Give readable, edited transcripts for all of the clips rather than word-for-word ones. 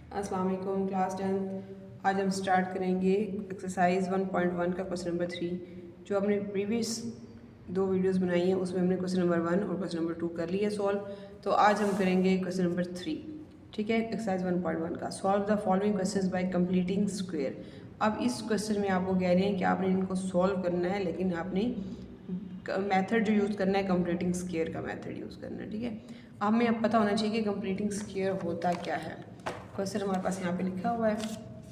अस्सलाम वालेकुम क्लास 10। आज हम स्टार्ट करेंगे एक्सरसाइज 1.1 का क्वेश्चन नंबर 3। जो हमने प्रीवियस 2 वीडियोस बनाई हैं उसमें हमने क्वेश्चन नंबर 1 और क्वेश्चन नंबर 2 कर लिया सॉल्व। तो आज हम करेंगे क्वेश्चन नंबर 3। ठीक है, एक्सरसाइज 1.1 का solve the following questions bye completing square. अब इस क्वेश्चन में आपको कह रहे हैं कि आपने इनको सॉल्व करना है, लेकिन आपने मेथड जो यूज़ करना है कंप्लीटिंग स्क्वायर का मेथड यूज़ करना है। ठीक है, हमें अब पता होना चाहिए कि कंप्लीटिंग स्क्वायर होता क्या है। क्वेश्चन हमारे पास यहाँ पे लिखा हुआ है,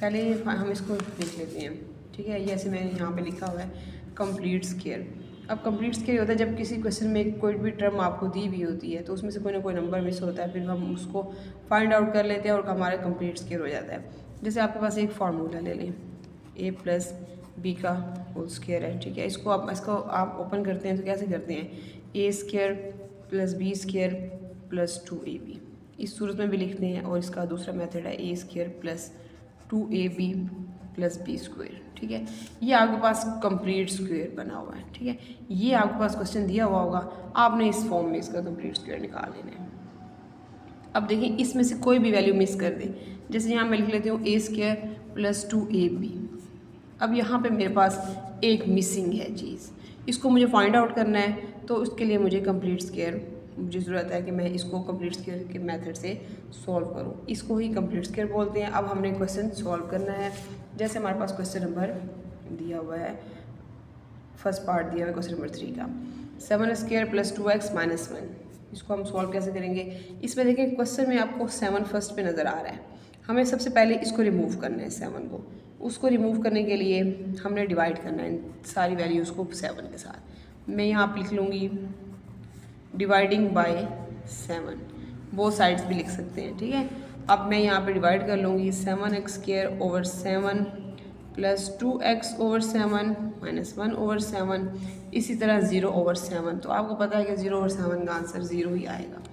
पहले हम इसको देख लेते हैं। ठीक है, ये ऐसे मैंने यहाँ पे लिखा हुआ है कंप्लीट स्क्वायर। अब कंप्लीट स्क्वायर होता है जब किसी क्वेश्चन में कोई भी टर्म आपको दी हुई होती है तो उसमें से कोई ना कोई नंबर मिस होता है, फिर हम उसको फाइंड आउट कर लेते हैं और हमारा कंप्लीट स्क्वायर हो जाता है। जैसे आपके पास एक फार्मूला ले लें, ए प्लस बी का होल स्क्वायर है। ठीक है, इसको आप ओपन करते हैं तो कैसे करते हैं, a square plus b square plus 2ab इस सूरत में भी लिखते हैं। और इसका दूसरा मेथड है a square plus 2ab plus b square. ठीक है, ये आपके पास कंप्लीट स्क्वायर बना हुआ है। ठीक है, ये आपके पास क्वेश्चन दिया हुआ होगा, आपने इस फॉर्म में इसका कंप्लीट स्क्वायर निकाल लेना है। अब देखिए इसमें से कोई भी वैल्यू मिस कर दे, जैसे यहाँ मैं लिख लेती हूँ ए स्क्वायर प्लस 2ab। अब यहाँ पे मेरे पास एक मिसिंग है चीज़, इसको मुझे फाइंड आउट करना है। तो उसके लिए मुझे कंप्लीट स्क्वायर मुझे ज़रूरत है कि मैं इसको कंप्लीट स्क्वायर के मेथड से सॉल्व करूँ, इसको ही कंप्लीट स्क्वायर बोलते हैं। अब हमने क्वेश्चन सॉल्व करना है। जैसे हमारे पास क्वेश्चन नंबर दिया हुआ है, फर्स्ट पार्ट दिया हुआ है क्वेश्चन नंबर 3 का, 7 स्क्वायर प्लस 2x माइनस 1। इसको हम सॉल्व कैसे करेंगे, इसमें देखिए क्वेश्चन में आपको 7 फर्स्ट पे नज़र आ रहा है। हमें सबसे पहले इसको रिमूव करना है 7 को। उसको रिमूव करने के लिए हमने डिवाइड करना है सारी वैल्यूज़ को 7 के साथ। मैं यहाँ पर लिख लूँगी डिवाइडिंग बाय 7, वो साइड्स भी लिख सकते हैं। ठीक है, अब मैं यहाँ पे डिवाइड कर लूँगी 7x square over 7 plus 2x over 7 minus 1 over 7, इसी तरह 0 ओवर 7। तो आपको पता है कि 0 ओवर 7 का आंसर 0 ही आएगा।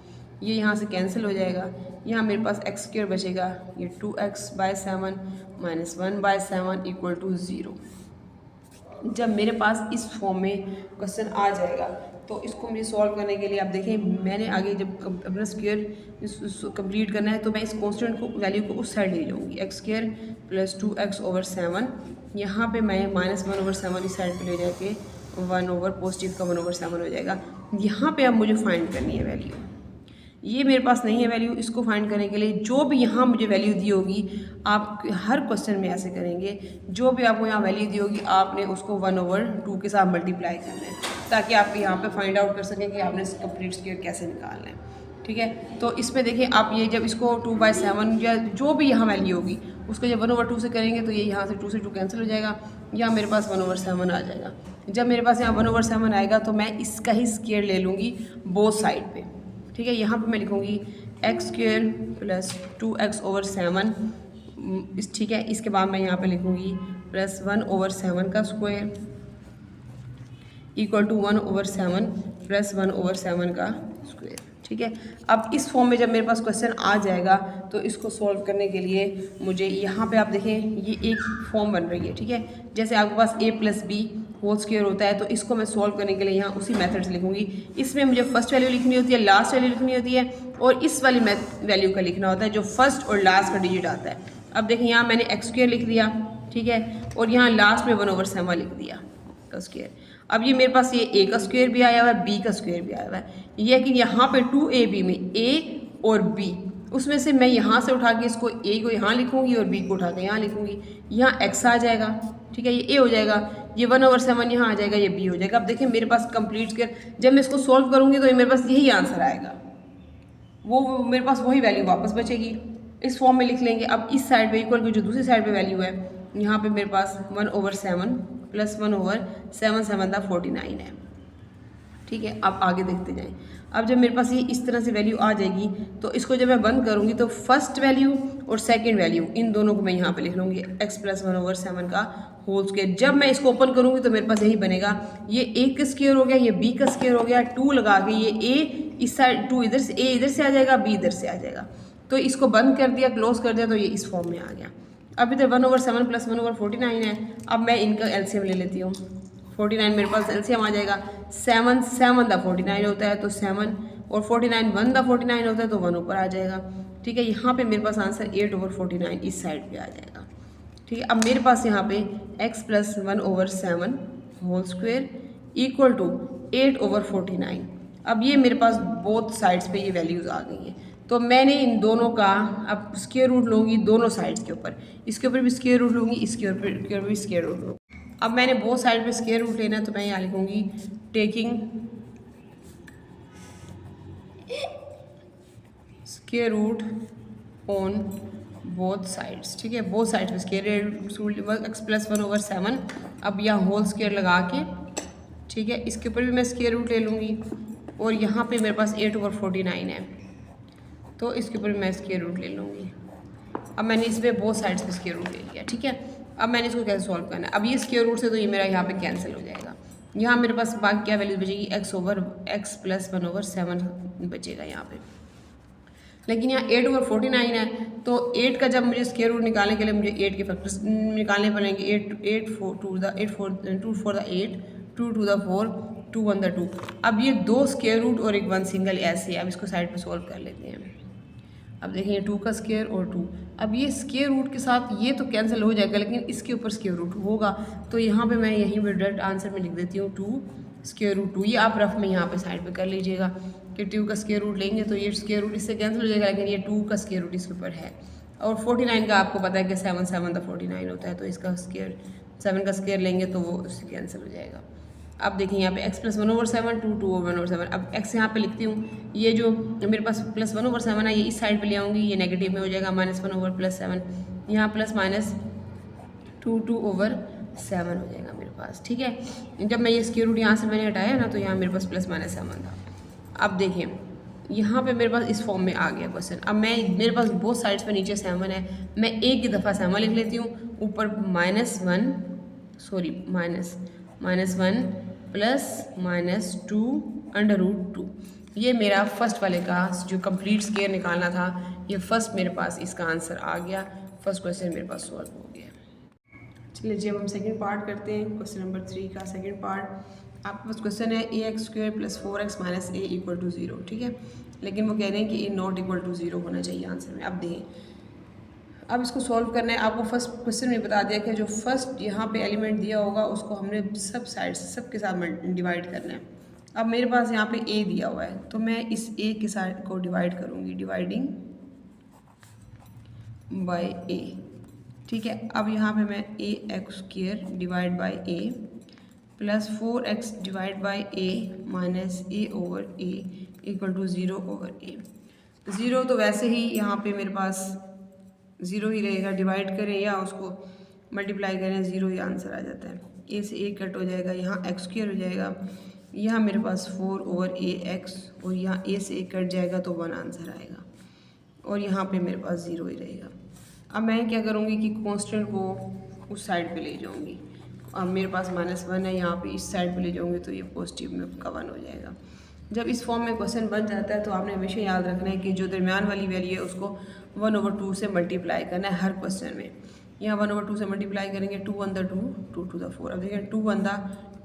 ये यहाँ से कैंसिल हो जाएगा, यहाँ मेरे पास x स्क्वायर बचेगा, ये 2x by 7 minus 1 by 7 equal to 0। जब मेरे पास इस फॉर्म में क्वेश्चन आ जाएगा तो इसको मुझे सॉल्व करने के लिए आप देखें, मैंने आगे जब अपना स्क्वायर कंप्लीट करना है तो मैं इस कांस्टेंट को वैल्यू को उस साइड ले जाऊँगी, x square plus 2x over 7। यहाँ पे मैं माइनस 1 ओवर 7 इस साइड पे ले जाके 1 ओवर पॉजिटिव का 1 ओवर 7 हो जाएगा। यहाँ पे अब मुझे फाइंड करनी है वैल्यू, ये मेरे पास नहीं है वैल्यू। इसको फाइंड करने के लिए जो भी यहाँ मुझे वैल्यू दी होगी, आप हर क्वेश्चन में ऐसे करेंगे, जो भी आपको यहाँ वैल्यू दी होगी आपने उसको 1/2 के साथ मल्टीप्लाई करना है, ताकि आप यहाँ पे फाइंड आउट कर सकें कि आपने कंप्लीट स्क्वायर कैसे निकालना है। ठीक है, तो इसमें देखिए आप ये जब इसको 2/7 या जो भी यहाँ वैल्यू होगी उसको जब 1/2 से करेंगे तो ये यहाँ से 2 से 2 कैंसिल हो जाएगा, यहाँ मेरे पास 1/7 आ जाएगा। जब मेरे पास यहाँ 1/7 आएगा तो मैं इसका ही स्क्वायर ले लूँगी बोथ साइड पे। ठीक है, यहाँ पे मैं लिखूँगी x square plus 2x over 7 ठीक है, इसके बाद मैं यहाँ पे लिखूँगी प्लस 1 ओवर 7 का square equal to 1 over 7 plus 1 over 7 का स्क्वायर। ठीक है, अब इस फॉर्म में जब मेरे पास क्वेश्चन आ जाएगा तो इसको सॉल्व करने के लिए मुझे यहाँ पे आप देखें ये एक फॉर्म बन रही है। ठीक है, जैसे आपके पास a plus B whole square होता है तो इसको मैं सॉल्व करने के लिए यहाँ उसी मेथड से लिखूँगी। इसमें मुझे फर्स्ट वैल्यू लिखनी होती है, लास्ट वैल्यू लिखनी होती है, और इस वाली वैल्यू का लिखना होता है जो फर्स्ट और लास्ट का डिजिट आता है। अब देखिए यहाँ मैंने एक्स स्क्वायर लिख दिया, ठीक है, और यहाँ लास्ट में 1/7 लिख दिया का स्क्वायर। अब ये मेरे पास ये a का स्क्वायर भी आया हुआ है, b का स्क्वायर भी आया हुआ है। ये है कि यहाँ पे 2ab में a और b, उसमें से मैं यहाँ से उठा के इसको a को यहाँ लिखूँगी और b को उठा के यहाँ लिखूँगी। यहाँ x आ जाएगा, ठीक है, ये a हो जाएगा, ये 1/7 यहाँ आ जाएगा, ये b हो जाएगा। अब देखिए मेरे पास कंप्लीट स्क्वायर जब मैं इसको सॉल्व करूँगी तो ये मेरे पास यही आंसर आएगा, वो मेरे पास वही वैल्यू वापस बचेगी। इस फॉर्म में लिख लेंगे। अब इस साइड पे इक्वल की जो दूसरी साइड पे वैल्यू है, यहाँ पे मेरे पास 1/7 प्लस 1/7 7 49 है। ठीक है, आप आगे देखते जाएं। अब जब मेरे पास ये इस तरह से वैल्यू आ जाएगी तो इसको जब मैं बंद करूँगी तो फर्स्ट वैल्यू और सेकंड वैल्यू इन दोनों को मैं यहाँ पे लिख लूँगी x प्लस 1/7 का होल स्क्वायर। जब मैं इसको ओपन करूँगी तो मेरे पास यही बनेगा, ये a का स्क्वायर हो गया, ये b का स्क्वायर हो गया, 2 लगा के ये a इस साइड 2 इधर से, a इधर से आ जाएगा, b इधर से आ जाएगा। तो इसको बंद कर दिया, क्लोज कर दिया, तो ये इस फॉर्म में आ गया। अब इधर 1/7 प्लस 1/49 है। अब मैं इनका एलसीएम ले लेती हूँ। 49 मेरे पास एलसीएम आ जाएगा, 7 7 दा 49 होता है तो 7, और 49 1 दा 49 होता है तो 1 ऊपर आ जाएगा। ठीक है। यहाँ पे मेरे पास आंसर 8/49 इस साइड पे आ जाएगा। ठीक है, अब मेरे पास यहाँ पे x + 1/7 whole square equal to 8/49। अब ये मेरे पास बोथ साइड्स पे ये वैल्यूज़ आ गई हैं, तो मैंने इन दोनों का अब स्क्वायर रूट लूँगी दोनों साइड्स के ऊपर, इसके ऊपर भी स्क्वायर रूट लूँगी, इसके ऊपर भी स्क्वायर रूट लूँगी। अब मैंने बोथ साइड पे स्क्वायर रूट लेना है, तो मैं यहाँ लिखूँगी taking square root on both sides. ठीक है, बोथ साइड्स पे स्क्वायर रूट x + 1/7। अब यहाँ होल स्क्वायर लगा के, ठीक है, इसके ऊपर भी मैं स्क्वायर रूट ले लूँगी और यहाँ पे मेरे पास 8/49 है, तो इसके ऊपर भी मैं स्क्वायर रूट ले लूँगी। अब मैंने इस पर बोथ साइड्स पे स्क्वायर रूट ले लिया। ठीक है, अब मैंने इसको कैसे सॉल्व करना है। अब ये स्क्वायर रूट से तो ये मेरा यहाँ पे कैंसिल हो जाएगा। यहाँ मेरे पास बाकी क्या वैल्यूज बचेगी, x + 1/7 बचेगा यहाँ पे। लेकिन यहाँ 8/49 है, तो 8 का जब मुझे स्क्वायर रूट निकालने के लिए मुझे 8 के फैक्टर्स निकालने पड़ेंगे। 8 4 2 द 8 4 2 4 द 8 2 2 द 4 2 1 द 2। अब ये दो स्क्वायर रूट और एक वन सिंगल ऐसे, अब इसको साइड पे सॉल्व कर लेते हैं। अब देखिए 2 का स्क्वायर और 2, अब ये स्क्वायर रूट के साथ ये तो कैंसिल हो जाएगा, लेकिन इसके ऊपर स्क्वायर रूट होगा, तो यहाँ पे मैं यहीं पे डायरेक्ट आंसर में लिख देती हूँ 2 स्क्वायर रूट 2। ये आप रफ में यहाँ पे साइड पे कर लीजिएगा कि 2 का स्क्वायर रूट लेंगे तो ये स्क्वायर रूट इससे कैंसिल हो जाएगा, लेकिन ये 2 का स्क्वायर रूट इसके ऊपर है। और 49 का आपको पता है कि 7 7 द 49 होता है, तो इसका स्क्वायर 7 का स्क्वायर लेंगे तो वो उससे कैंसिल हो जाएगा। अब देखिए यहाँ पे x + 1/7 2 2/1/7। अब x यहाँ पे लिखती हूँ, ये जो मेरे पास + 1/7 है ये इस साइड पे ले आऊँगी, ये नेगेटिव में हो जाएगा -1/+7, यहाँ प्लस माइनस 2 2/7 हो जाएगा मेरे पास। ठीक है, जब मैं ये स्क्वायर रूट यहाँ से मैंने हटाया ना, तो यहाँ मेरे पास +-7 था। अब देखिए यहाँ पे मेरे पास इस फॉर्म में आ गया क्वेश्चन। अब मेरे पास बोथ साइड्स पे नीचे 7 है, मैं एक ही दफ़ा 7 लिख लेती हूँ, ऊपर -1 + -2 ये मेरा फर्स्ट वाले का जो कंप्लीट स्क्वायर निकालना था, ये फर्स्ट मेरे पास इसका आंसर आ गया। फर्स्ट क्वेश्चन मेरे पास सॉल्व हो गया। चलिए जी, अब हम सेकंड पार्ट करते हैं। क्वेश्चन नंबर 3 का सेकंड पार्ट आपके पास क्वेश्चन है ax² + 4x - a = 0। ठीक है, लेकिन वो कह रहे हैं कि a ≠ 0 होना चाहिए आंसर में। अब देखें, अब इसको सॉल्व करना है। आपको फर्स्ट क्वेश्चन में बता दिया कि जो फर्स्ट यहाँ पे एलिमेंट दिया होगा उसको हमने सब साइड्स सबके साथ डिवाइड करना है। अब मेरे पास यहाँ पे a दिया हुआ है, तो मैं इस a के साइड को डिवाइड करूँगी, डिवाइडिंग बाय a। ठीक है, अब यहाँ पे मैं ax² divide by a + 4x divide by a minus a/a = 0/a। 0 तो वैसे ही यहाँ पे मेरे पास 0 ही रहेगा, डिवाइड करें या उसको मल्टीप्लाई करें 0 ही आंसर आ जाता है। a से a कट हो जाएगा, यहाँ x² हो जाएगा, यहाँ मेरे पास 4/ax और यहाँ a से a कट जाएगा तो 1 आंसर आएगा, और यहाँ पे मेरे पास 0 ही रहेगा। अब मैं क्या करूँगी कि कांस्टेंट को उस साइड पे ले जाऊँगी। अब मेरे पास -1 है, यहाँ पे इस साइड पे ले जाऊँगी तो ये पॉजिटिव में का 1 हो जाएगा। जब इस फॉर्म में क्वेश्चन बन जाता है तो आपने हमेशा याद रखना है कि जो दरमियान वाली वैल्यू है उसको 1/2 से मल्टीप्लाई करना है हर क्वेश्चन में। यहाँ 1/2 से मल्टीप्लाई करेंगे, 2 1 द 2 2 2 द 4। अब देखिए 2 1 द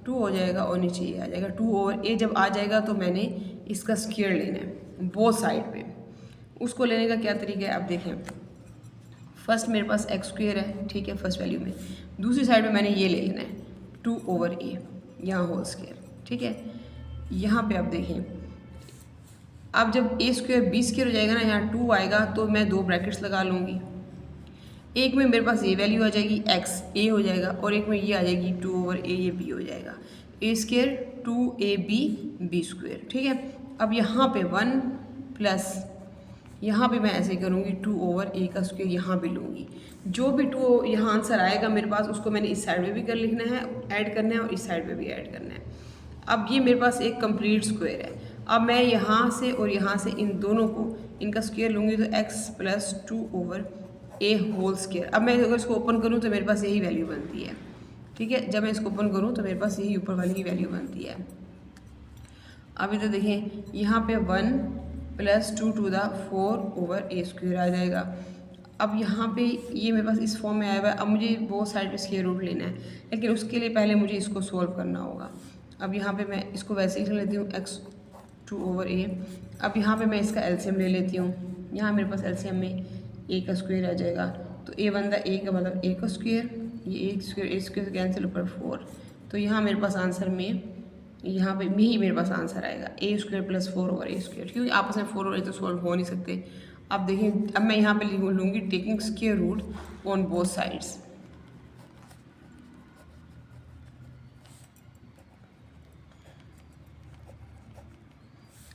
2 हो जाएगा और नीचे ये आ जाएगा 2/a। जब आ जाएगा तो मैंने इसका स्क्वायर लेना है बोथ साइड पे। उसको लेने का क्या तरीका है, अब देखें, फर्स्ट मेरे पास x² है, ठीक है, फर्स्ट वैल्यू में। दूसरी साइड में मैंने ये ले लेना है 2/a, यहाँ होल स्क्वायर। ठीक है, यहाँ पे आप देखें, अब जब a² b² हो जाएगा ना, यहाँ 2 आएगा तो मैं 2 ब्रैकेट्स लगा लूँगी। एक में मेरे पास ये वैल्यू आ जाएगी x a हो जाएगा, और एक में ये आ जाएगी 2/a, ये b हो जाएगा। a² 2ab b²। ठीक है, अब यहाँ पे 1 प्लस यहाँ पे मैं ऐसे करूँगी 2/a का स्क्वायर यहाँ भी लूँगी। जो भी 2 यहाँ आंसर आएगा मेरे पास उसको मैंने इस साइड में भी कर लिखना है, ऐड करना है, और इस साइड में भी ऐड करना है। अब ये मेरे पास एक कंप्लीट स्क्वायर है। अब मैं यहाँ से और यहाँ से इन दोनों को इनका स्क्वायर लूँगी तो x + 2/a होल स्क्वायर। अब मैं अगर इसको ओपन करूँ तो मेरे पास यही वैल्यू बनती है। ठीक है, जब मैं इसको ओपन करूँ तो मेरे पास यही ऊपर वाली की वैल्यू बनती है। अभी तो देखें, यहाँ पे 1 + 2 to the 4/a² आ जाएगा। अब यहाँ पे ये मेरे पास इस फॉर्म में आया हुआ है। अब मुझे बहुत साइड पे स्क्वायर रूट लेना है, लेकिन उसके लिए पहले मुझे इसको सॉल्व करना होगा। अब यहाँ पे मैं इसको वैसे ही लिख लेती हूँ x 2/a। अब यहाँ पे मैं इसका एलसीएम ले लेती हूँ, यहाँ मेरे पास एलसीएम में ए का स्क्वायर आ जाएगा, तो ए बनता ए का मतलब ए का स्क्वायर, ये ए स्क्वायर कैंसिल ऊपर 4, तो यहाँ मेरे पास आंसर में यहाँ पे यही मेरे पास आंसर आएगा ए स्क्वायर प्लस 4 ओवर ए स्क्वायर, क्योंकि आपस में 4 और ए तो सॉल्व हो नहीं सकते। अब देखिए, अब मैं यहाँ पे लूँगी taking square root on both sides.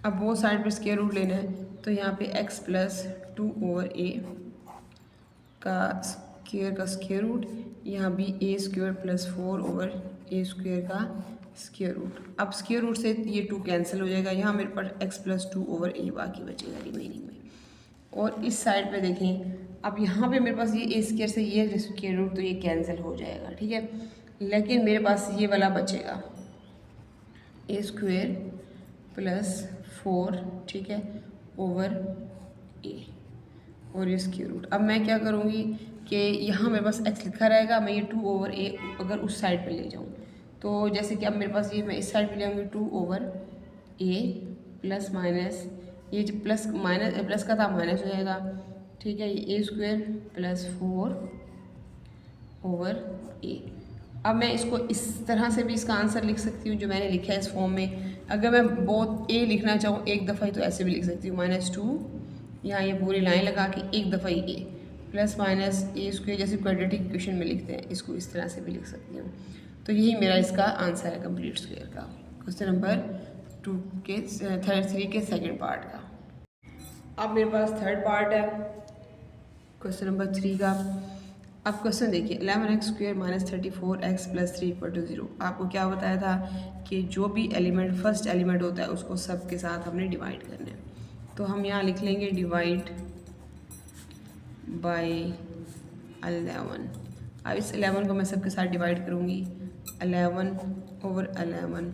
अब बोथ साइड पे स्क्वायर रूट लेना है, तो यहाँ पे x प्लस 2 ओवर ए का स्क्वायर रूट, यहाँ भी ए स्क्वायर प्लस 4 ओवर ए स्क्वायर का स्क्वायर रूट। अब स्क्वायर रूट से ये 2 कैंसिल हो जाएगा, यहाँ मेरे पास x प्लस 2 ओवर ए बाकी बचेगा रिमेनिंग में। और इस साइड पे देखें, अब यहाँ पे मेरे पास ये ए स्क्वायर से ये स्क्वायर रूट, तो ये कैंसिल हो जाएगा, ठीक है। लेकिन मेरे पास ये वाला बचेगा ए स्क्वायर प्लस 4, ठीक है, ओवर ए और ये स्क्वायर रूट। अब मैं क्या करूँगी कि यहाँ मेरे पास x लिखा रहेगा, मैं ये 2 ओवर ए अगर उस साइड पे ले जाऊँ, तो जैसे कि अब मेरे पास ये मैं इस साइड पे ले आऊँगी 2 ओवर ए प्लस माइनस, ये जो प्लस माइनस प्लस का था माइनस हो जाएगा, ठीक है, ये ए स्क्वायर प्लस 4 ओवर ए। अब मैं इसको इस तरह से भी इसका आंसर लिख सकती हूँ जो मैंने लिखा है इस फॉर्म में। अगर मैं बहुत ए लिखना चाहूँ एक दफ़ा ही, तो ऐसे भी लिख सकती हूँ -2, यहाँ ये पूरी लाइन लगा के एक दफ़ा ही ए प्लस माइनस ए स्क्वायर, जैसे क्वाड्रेटिक इक्वेशन में लिखते हैं, इसको इस तरह से भी लिख सकती हूँ। तो यही मेरा इसका आंसर है कंप्लीट स्क्वायर का, क्वेश्चन नंबर 3 के सेकेंड पार्ट का। अब मेरे पास थर्ड पार्ट है क्वेश्चन नंबर 3 का। अब क्वेश्चन देखिए, 11x square minus 34x plus 3 equal to 0। आपको क्या बताया था कि जो भी एलिमेंट फर्स्ट एलिमेंट होता है उसको सब के साथ हमने डिवाइड करना है। तो हम यहाँ लिख लेंगे डिवाइड बाय 11। अब इस 11 को मैं सबके साथ डिवाइड करूँगी, 11 over 11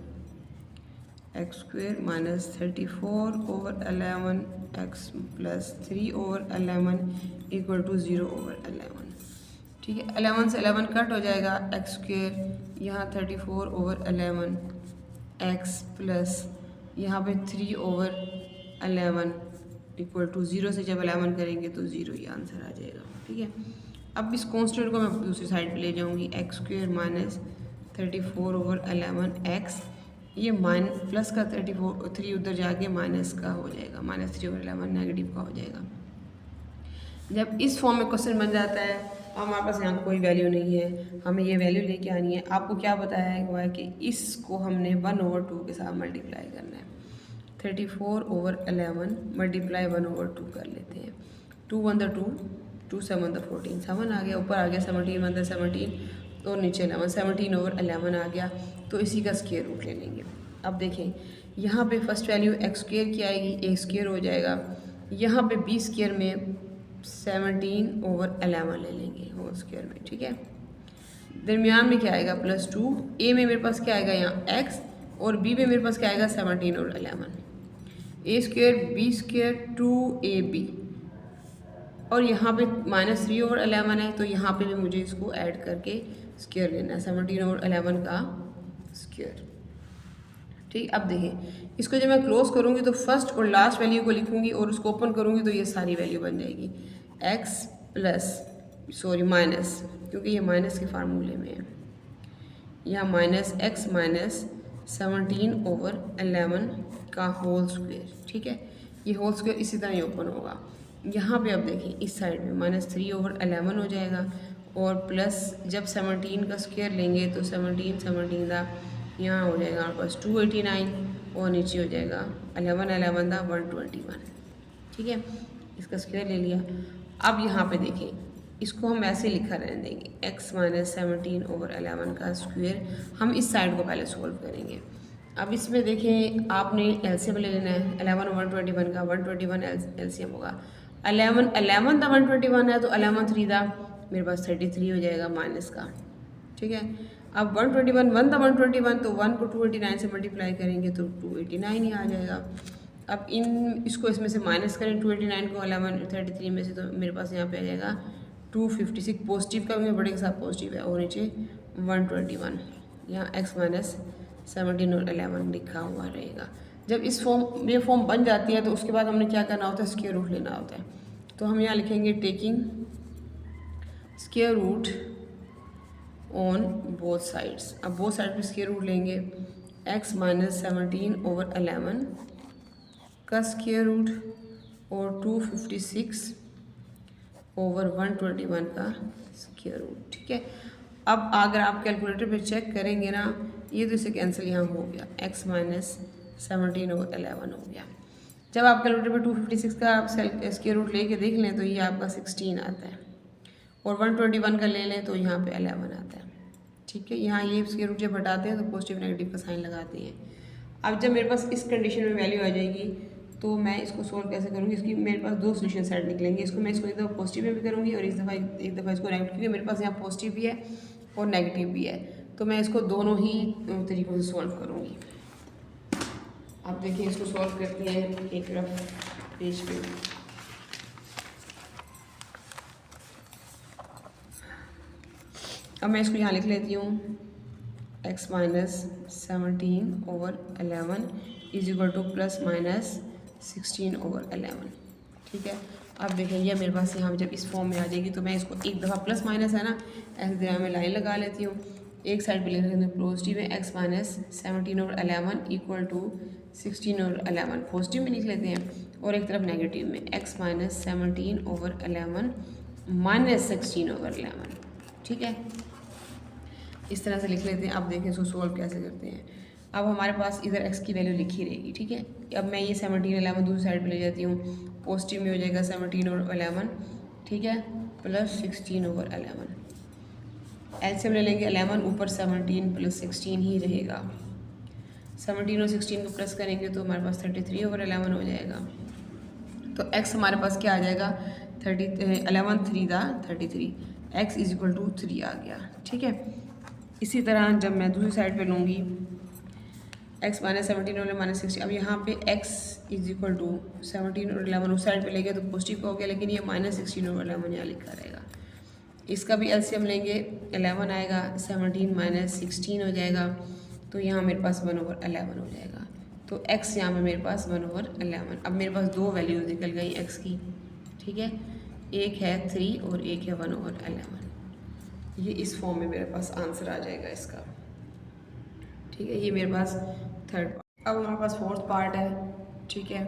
x square minus 34 over 11 x plus 3 over 11 equal to 0 over 11, ठीक है। 11 से 11 कट हो जाएगा, एक्स स्क्वायर यहाँ 34 ओवर 11 एक्स प्लस यहाँ पे 3 ओवर 11 इक्वल टू 0 से जब 11 करेंगे तो 0 ही आंसर आ जाएगा, ठीक है। अब इस कॉन्स्टेंट को मैं दूसरी साइड पे ले जाऊँगी, x square minus 34 over 11 x, ये प्लस का 3 उधर जाके माइनस का हो जाएगा, -3 ओवर 11 नेगेटिव का हो जाएगा। जब इस फॉर्म में क्वेश्चन बन जाता है, हमारे पास यहाँ कोई वैल्यू नहीं है, हमें ये वैल्यू लेके आनी है। आपको क्या बताया हुआ है कि इसको हमने 1 ओवर 2 के साथ मल्टीप्लाई करना है। 34 ओवर 11 मल्टीप्लाई 1 ओवर 2 कर लेते हैं। 2 1 2, 2 7 14, 7 आ गया, ऊपर आ गया 17 1 17 और नीचे 11, 17 ओवर 11 आ गया। तो इसी का स्क्वायर रूट ले लेंगे। अब देखें, यहाँ पे फर्स्ट वैल्यू एक्स स्क्वायर की आएगी, ए स्क्वायर हो जाएगा। यहाँ पे बी स्क्वायर में 17 ओवर 11 ले लेंगे होल स्क्वायर में, ठीक है। दरमियान में क्या आएगा +2, ए में मेरे पास क्या आएगा यहाँ x और बी में मेरे पास क्या आएगा 17 और 11, ए स्क्वायर बी स्क्वायर 2ab और यहाँ पे -3 ओवर 11 है, तो यहाँ पे भी मुझे इसको ऐड करके स्क्वायर लेना है, 17 ओवर 11 का स्क्वायर, ठीक। अब देखें, इसको जब मैं क्लोज करूँगी तो फर्स्ट और लास्ट वैल्यू को लिखूँगी और उसको ओपन करूँगी तो ये सारी वैल्यू बन जाएगी माइनस, क्योंकि ये माइनस के फार्मूले में है, यहाँ -x माइनस 17 ओवर 11 का होल स्क्वायर, ठीक है। ये होल स्क्वायर इसी तरह ही ओपन होगा। यहाँ पे अब देखें, इस साइड में -3 ओवर 11 हो जाएगा और प्लस जब 17 का स्क्वायर लेंगे तो 17 का यहाँ हो जाएगा हमारे पास 289 और नीचे हो जाएगा 11 था 121, ठीक है। इसका स्क्वायर ले लिया। अब यहाँ पे देखें, इसको हम ऐसे लिखा रहने देंगे, x माइनस 17 ओवर 11 का स्क्वायर। हम इस साइड को पहले सोल्व करेंगे। अब इसमें देखें, आपने एलसीएम ले लेना है 11 और 121 का, 121 एलसीएम होगा। 11 था 121 है तो 11 3 था, मेरे पास 33 हो जाएगा माइनस का, ठीक है। अब 121 1 था 121, तो 1 को 289 से मल्टीप्लाई करेंगे तो 289 ही आ जाएगा। अब इसको इसमें से माइनस करें 289 को 33 में से, तो मेरे पास यहाँ पे आ जाएगा 256 पॉजिटिव का, क्योंकि बड़े के साथ पॉजिटिव है, और नीचे 121, यहाँ x माइनस 17 और 11 लिखा हुआ रहेगा। जब ये फॉर्म बन जाती है तो उसके बाद हमने क्या करना होता है, स्क्वायर रूट लेना होता है। तो हम यहाँ लिखेंगे taking square root on both sides. अब बोथ साइड पे स्क्वायर रूट लेंगे, x माइनस 17/11 का स्क्वायर रूट और 256/121 का स्क्वायर रूट। ठीक है, अब अगर आप कैलकुलेटर पे चेक करेंगे ना, ये तो इसे कैंसिल यहाँ हो गया, x माइनस 17/11 हो गया। जब आप कैलकुलेटर पे 256 का आप स्क्वायर रूट लेके देख लें तो ये आपका 16 आता है, और 121 का ले लें तो यहाँ पे 11 आता है। ठीक है, यहाँ ये स्क्वायर रूट जब हटाते हैं तो पॉजिटिव नेगेटिव का साइन लगाते हैं। अब जब मेरे पास इस कंडीशन में वैल्यू आ जाएगी तो मैं इसको सोल्व कैसे करूँगी, इसकी मेरे पास दो सोल्यूशन सेट निकलेंगे। मैं इसको एक दफ़ा पॉजिटिव में भी करूँगी और एक दफ़ा इसको नेगेटिव, क्योंकि मेरे पास यहाँ पॉजिटिव भी है और नेगेटिव भी है, तो मैं इसको दोनों ही तरीक़ों से सॉल्व करूँगी। आप देखिए, इसको सॉल्व करते हैं एक तरफ पेज पे। अब मैं इसको यहाँ लिख लेती हूँ, x minus 17/11 is equal two plus minus 16/11। ठीक है, अब देखिए ये मेरे पास यहाँ जब इस फॉर्म में आ जाएगी तो मैं इसको एक दफ़ा प्लस माइनस है ना, ऐसे दिमाग में लाइन लगा लेती हूँ। एक साइड पे लिख लेते हैं पॉजिटिव है, x minus 17/11 equal to 16/11 positive में लिख लेते हैं, और एक तरफ नेगेटिव में x माइनस 17/11 माइनस 16/11। ठीक है, इस तरह से लिख लेते हैं। अब देखें इसको सोल्व कैसे करते हैं। अब हमारे पास इधर x की वैल्यू लिखी रहेगी। ठीक है, अब मैं ये 17/11 दूसरी साइड पे ले जाती हूँ, पॉजिटिव में हो जाएगा 17/11, ठीक है, प्लस 16/11। एलसीएम ले लेंगे, 11 ऊपर 17 प्लस 16 ही रहेगा। 17 और 16 को प्लस करेंगे तो हमारे पास 33/11 हो जाएगा। तो x हमारे पास क्या आ जाएगा, 11 3 दा 33, x इज इक्वल टू 3 आ गया। ठीक है, इसी तरह जब मैं दूसरी साइड पे लूँगी, x माइनस 17 और माइनस 16, अब यहाँ पे x इज इक्वल टू 17 और 11 उस साइड पे ले गए तो पॉजिटिव हो गया, लेकिन ये माइनस 16 और 11 यहाँ लिखा रहेगा। इसका भी एलसीएम लेंगे, 11 आएगा, 17 माइनस 16 हो जाएगा, तो यहाँ मेरे पास 1/11 हो जाएगा। तो x यहाँ पे मेरे पास 1/11। अब मेरे पास दो वैल्यूज निकल गई x की। ठीक है, एक है 3 और एक है 1/11। ये इस फॉर्म में मेरे पास आंसर आ जाएगा इसका। ठीक है, ये मेरे पास थर्ड पार्ट। अब हमारे पास फोर्थ पार्ट है। ठीक है,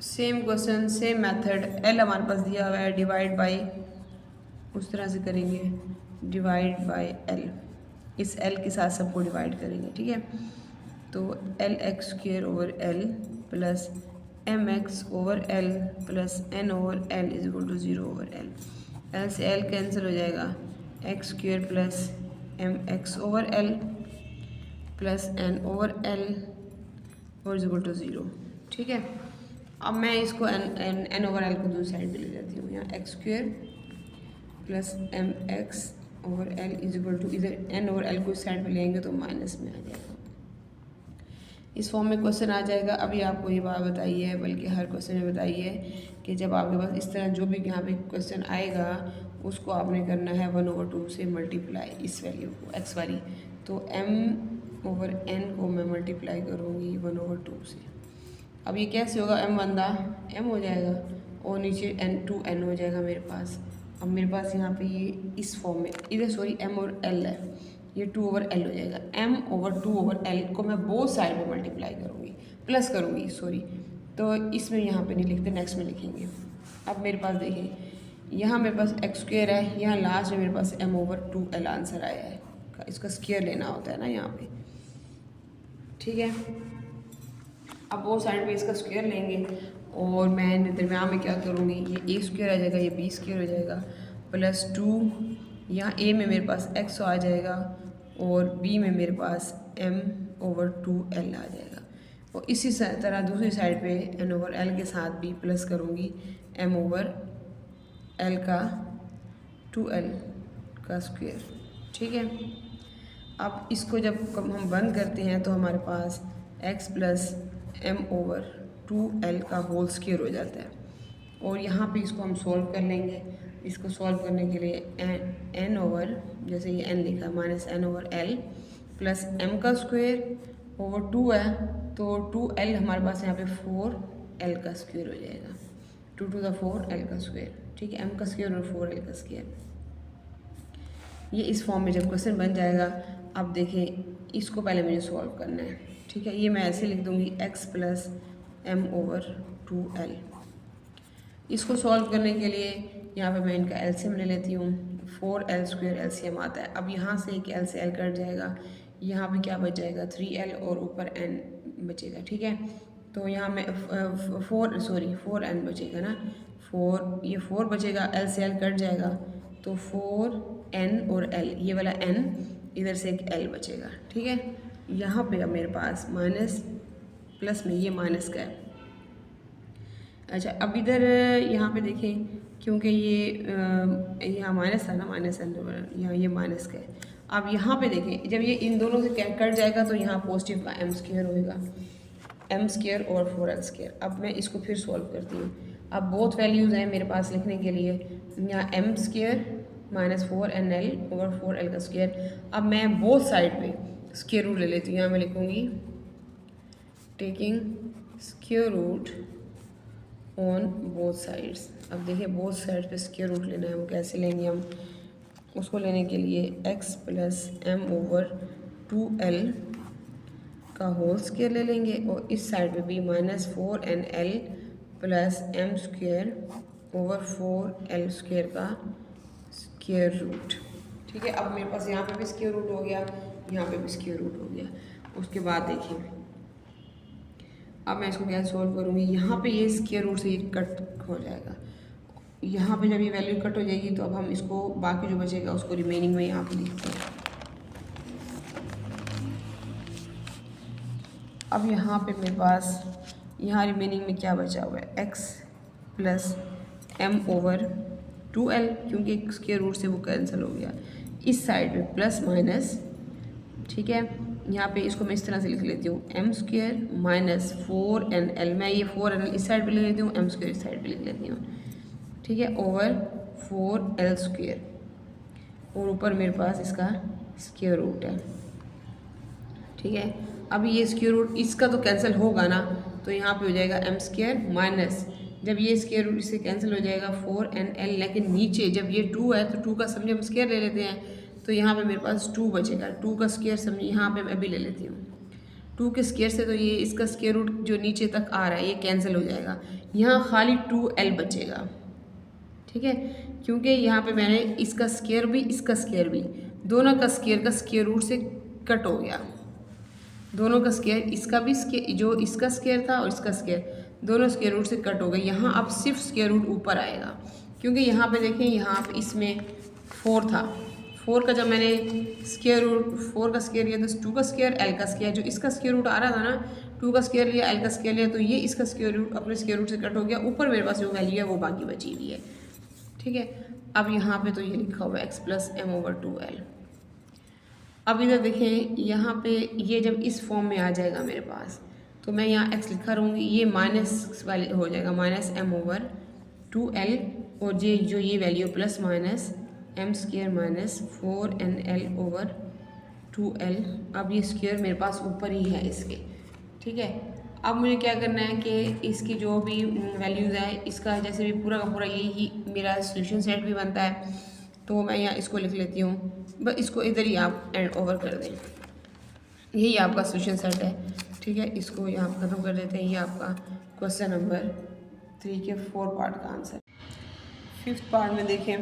same question same method, L हमारे पास दिया हुआ है, डिवाइड बाय उस तरह से करेंगे, डिवाइड बाय एल, इस एल के साथ सबको डिवाइड करेंगे। ठीक है, तो LX² plus MX/L plus N/L is equal to 0/L। L से एल कैंसिल हो जाएगा, x² plus MX/L plus N/L और इज इक्वल टू 0। ठीक है, अब मैं इसको N/L को दूसरी साइड पे ले जाती हूँ, यहाँ x² plus MX/L is equal to, इधर N/L को इस साइड पे लेंगे तो माइनस में आ जाएगा। इस फॉर्म में क्वेश्चन आ जाएगा। अभी आपको ये बात बताई है, बल्कि हर क्वेश्चन में बताई है कि जब आपके पास इस तरह जो भी यहाँ पे क्वेश्चन आएगा उसको आपने करना है 1/2 से मल्टीप्लाई इस वैल्यू को x वाली, तो m/n को मैं मल्टीप्लाई करूँगी 1/2 से। अब ये कैसे होगा, m बंदा m हो जाएगा और नीचे n हो जाएगा मेरे पास। अब मेरे पास यहाँ पे ये इस फॉर्म में, इधर सॉरी m और l है, ये 2/L हो जाएगा। m/2/L को मैं बोथ साइड में मल्टीप्लाई करूँगी, प्लस करूँगी सॉरी, तो इसमें यहाँ पे नहीं लिखते, नेक्स्ट में लिखेंगे। अब मेरे पास देखिए, यहाँ मेरे पास x² है, यहाँ लास्ट में मेरे पास m/2L आंसर आया है, इसका स्क्वायर लेना होता है ना यहाँ पे। ठीक है, अब वो साइड पे इसका स्क्वायर लेंगे और मैं दरम्यान में क्या करूँगी, ये a² आ जाएगा, ये b² हो जाएगा, प्लस 2, यहाँ a में मेरे पास x आ जाएगा और b में मेरे पास m/2L आ जाएगा। और इसी तरह दूसरी साइड पे n/L के साथ भी प्लस करूँगी m/L का 2L का स्क्वायर। ठीक है, अब इसको जब हम बंद करते हैं तो हमारे पास x प्लस m/2L का होल स्क्वायर हो जाता है। और यहाँ पे इसको हम सॉल्व कर लेंगे। इसको सॉल्व करने के लिए जैसे ये n लिखा माइनस n/L प्लस m का स्क्वायर ओवर 2 है, तो 2l हमारे पास यहाँ पे 4l का स्क्वायर हो जाएगा, 2 to the 4l का स्क्वायर, ठीक है, m का स्क्वायर और 4l का स्क्वायर। ये इस फॉर्म में जब क्वेश्चन बन जाएगा, अब देखें इसको पहले मुझे सॉल्व करना है, ठीक है। ये मैं ऐसे लिख दूँगी x plus m over 2l। इसको सॉल्व करने के लिए यहाँ पे मैं इनका एलसीएम ले लेती हूँ, 4l स्क्वायर एलसीएम आता है। अब यहाँ से एक l से l कट जाएगा, यहाँ पे क्या बच जाएगा 3l और ऊपर n बचेगा, ठीक है। तो यहाँ में 4n बचेगा ना, 4 ये 4 बचेगा, l से l कट जाएगा तो 4n और l, ये वाला n इधर से एक l बचेगा, ठीक है। यहाँ पे अब मेरे पास माइनस प्लस में ये माइनस का है। अच्छा, अब इधर यहाँ पे देखें, क्योंकि ये यहाँ माइनस था ना, माइनस एन, यहाँ ये माइनस का है। अब यहाँ पे देखें, जब ये इन दोनों से कट जाएगा तो यहाँ पॉजिटिव का m स्क्वायर होएगा, m स्क्वायर और 4l स्क्वायर। अब मैं इसको फिर सॉल्व करती हूँ। अब बोथ वैल्यूज़ हैं मेरे पास लिखने के लिए, यहाँ m square minus 4nl over 4l का स्क्वायर। अब मैं बोथ साइड पे स्क्वायर रूट ले लेती हूँ। यहाँ मैं लिखूँगी taking square root on both sides. अब देखिए बोथ साइड पे स्क्वायर रूट लेना है, वो कैसे लेंगे हम, उसको लेने के लिए x plus m over 2l का होल स्क्वायर ले लेंगे और इस साइड पे भी minus 4nl plus m square over 4l square का स्क्वायर रूट, ठीक है। अब मेरे पास यहाँ पे भी स्क्वायर रूट हो गया, यहाँ पे भी स्क्वायर रूट हो गया। उसके बाद देखिए अब मैं इसको कैसे सोल्व करूँगी, यहाँ पे ये स्क्वायर रूट से ये कट हो जाएगा, यहाँ पे जब ये वैल्यू कट हो जाएगी तो अब हम इसको बाकी जो बचेगा उसको रिमेनिंग में यहाँ पे लिखते हैं। अब यहाँ पे मेरे पास यहाँ रिमेनिंग में क्या बचा हुआ है, x plus m over 2l, क्योंकि स्क्वायर रूट से वो कैंसिल हो गया। इस साइड पे प्लस माइनस, ठीक है, यहाँ पे इसको मैं इस तरह से लिख लेती हूँ m स्क्वायर माइनस 4nl, मैं ये 4nl इस साइड पे लिख लेती हूँ, m स्क्वायर इस साइड पे लिख लेती हूँ, ठीक है, ओवर 4l स्क्वायर और ऊपर मेरे पास इसका स्क्वायर रूट है, ठीक है। अब ये स्क्वायर रूट इसका तो कैंसिल होगा ना, तो यहाँ पे हो जाएगा m स्क्वायर माइनस, जब ये स्क्वायर रूट इससे कैंसिल हो जाएगा 4nl, लेकिन नीचे जब ये 2 है तो 2 का समझे हम स्क्वायर ले लेते हैं, तो यहाँ पे मेरे पास 2 बचेगा, 2 का स्क्वायर समझिए यहाँ पे मैं अभी ले लेती हूँ 2 के स्क्वायर से, तो ये इसका स्क्वायर रूट जो नीचे तक आ रहा है ये कैंसिल हो जाएगा, यहाँ खाली 2l बचेगा, ठीक है, क्योंकि यहाँ पे मैंने इसका स्क्वायर भी इसका स्क्वायर भी दोनों का स्क्वायर रूट से कट हो गया, दोनों का स्क्वायर इसका भी स्क्वायर जो इसका स्क्वायर था और इसका स्क्वायर दोनों स्क्वायर रूट से कट हो गए। यहाँ अब सिर्फ स्क्वायर रूट ऊपर आएगा, क्योंकि यहाँ पे देखें यहाँ पे इसमें 4 था, 4 का जब मैंने स्क्वायर रूट 4 का स्क्वायर लिया तो 2 का स्क्वायर l का स्क्वायर, जो इसका स्क्वायर रूट आ रहा था ना 2 का स्क्वायर लिया l का स्क्वायर लिया, तो ये इसका स्क्वायर रूट अपने स्क्वायर रूट से कट हो गया, ऊपर मेरे पास जो वैल्यू है वो बाकी बची हुई है, ठीक है। अब यहाँ पे तो ये लिखा हुआ है x plus m over 2l। अब इधर देखें यहाँ पे ये जब इस फॉर्म में आ जाएगा मेरे पास, तो मैं यहाँ x लिखा रहूँगी, ये माइनस वाले हो जाएगा माइनस m ओवर 2l, और ये जो ये value plus minus m square minus 4nl over 2l। अब ये स्क्वायर मेरे पास ऊपर ही है इसके, ठीक है। अब मुझे क्या करना है कि इसकी जो भी वैल्यूज़ है इसका जैसे भी पूरा का पूरा यही मेरा सॉल्यूशन सेट भी बनता है, तो मैं यहाँ इसको लिख लेती हूँ, बस इसको इधर ही आप एंड ओवर कर दें, यही आपका सॉल्यूशन सेट है, ठीक है। इसको यहाँ ख़त्म कर देते हैं, ये आपका क्वेश्चन नंबर 3 के 4 पार्ट का आंसर। 5th पार्ट में देखें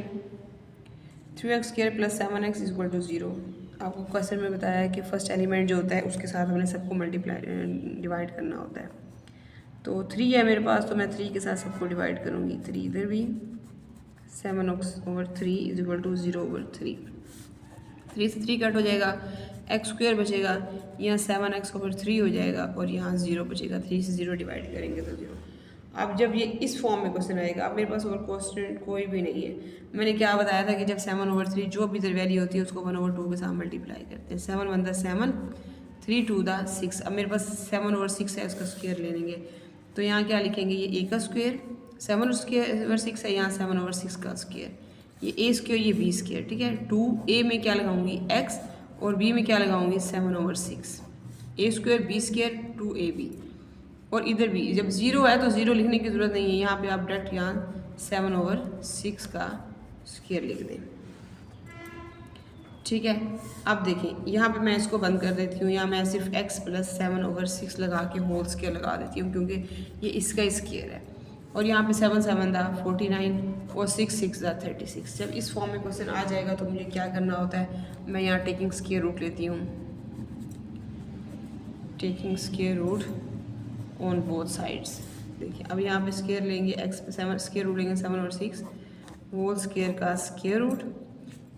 3x square plus 7x is equal to 0। आपको क्वेश्चन में बताया है कि फर्स्ट एलिमेंट जो होता है उसके साथ हमने सबको डिवाइड करना होता है। तो 3 है मेरे पास, तो मैं 3 के साथ सबको डिवाइड करूँगी, 3 इधर भी, 7x over 3 is equal to 0 over 3, 3 से 3 कट हो जाएगा, x स्क्वायर बचेगा, यहाँ 7x ओवर 3 हो जाएगा और यहाँ 0 बचेगा, 3 से 0 डिवाइड करेंगे तो 0। अब जब ये इस फॉर्म में क्वेश्चन आएगा, अब मेरे पास और क्वेश्चन कोई भी नहीं है, मैंने क्या बताया था कि जब 7 ओवर 3 जो भी इधर वैल्यू होती है उसको 1 ओवर 2 के साथ मल्टीप्लाई करते हैं, 7 1 7, 3 2 6। अब मेरे पास 7 ओवर 6 है, उसका स्क्वायर ले लेंगे, तो यहाँ क्या लिखेंगे, ये a का स्क्वायर, 7 ओवर 6 है, यहाँ 7 ओवर 6 का स्क्वायर, ये a स्क्वायर ये b स्क्वायर, ठीक है। 2a में क्या लगाऊंगी x और b में क्या लगाऊंगी 7 ओवर 6, ए स्क्वायर बी स्क्वायर 2ab। और इधर भी जब ज़ीरो है तो ज़ीरो लिखने की ज़रूरत नहीं है, यहाँ पे आप डायरेक्ट यहाँ 7/6 का स्क्वायर लिख दें। ठीक है, अब देखें यहाँ पे मैं इसको बंद कर देती हूँ, यहाँ मैं सिर्फ x + 7/6 लगा के होल स्क्वायर लगा देती हूँ क्योंकि ये इसका स्क्वायर है। और यहाँ पे 7 7 दा 49 और 6 6 दा 36। जब इस फॉर्म में क्वेश्चन आ जाएगा तो मुझे क्या करना होता है, मैं यहाँ टेकिंग स्क्वायर रूट लेती हूँ, taking square root on both sides. देखिए अब यहाँ पे स्क्वायर लेंगे, x 7 स्क्वायर रूट लेंगे 7/6 होल स्क्वायर का स्क्वायर रूट,